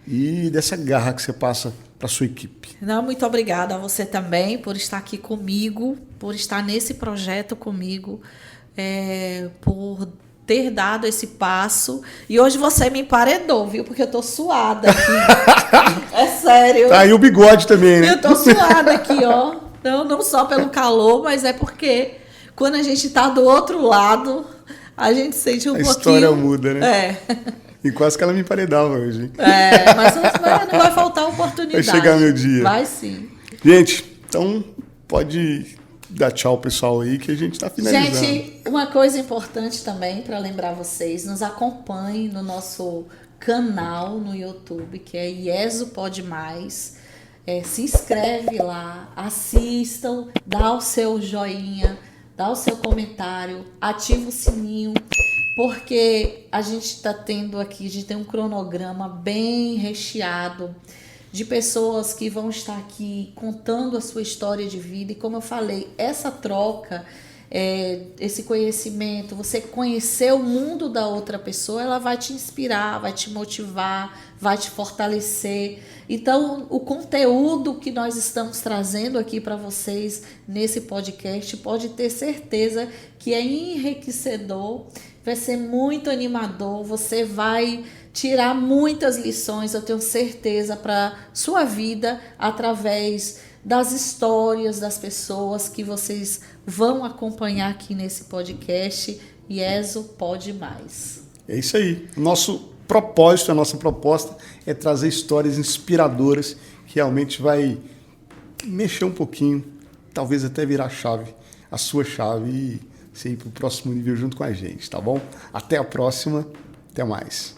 e dessa garra que você passa para sua equipe. Não, muito obrigada a você também por estar aqui comigo, por estar nesse projeto comigo, por ter dado esse passo. E hoje você me emparedou, viu? Porque eu tô suada aqui. É sério. Tá aí o bigode também, né? Eu tô suada aqui, ó. Não só pelo calor, mas é porque quando a gente tá do outro lado, a gente sente um pouquinho... A história muda, né? É. E quase que ela me emparedava hoje, hein? Mas não vai faltar oportunidade. Vai chegar meu dia. Vai sim. Gente, então pode dar tchau, pessoal, aí, que a gente tá finalizando. Gente, uma coisa importante também para lembrar vocês, nos acompanhem no nosso canal no YouTube, que é Ieso Pode Mais. Se inscreve lá, assistam, dá o seu joinha, dá o seu comentário, ativa o sininho, porque a gente está tendo aqui, a gente tem um cronograma bem recheado de pessoas que vão estar aqui contando a sua história de vida. E como eu falei, essa troca, esse conhecimento, você conhecer o mundo da outra pessoa, ela vai te inspirar, vai te motivar, vai te fortalecer. Então, o conteúdo que nós estamos trazendo aqui para vocês nesse podcast, pode ter certeza que é enriquecedor, vai ser muito animador, você vai tirar muitas lições, eu tenho certeza, para sua vida, através das histórias das pessoas que vocês vão acompanhar aqui nesse podcast. Ieso Pode Mais. É isso aí. Nosso propósito, a nossa proposta é trazer histórias inspiradoras que realmente vai mexer um pouquinho, talvez até virar a sua chave, e você ir para o próximo nível junto com a gente, tá bom? Até a próxima, até mais.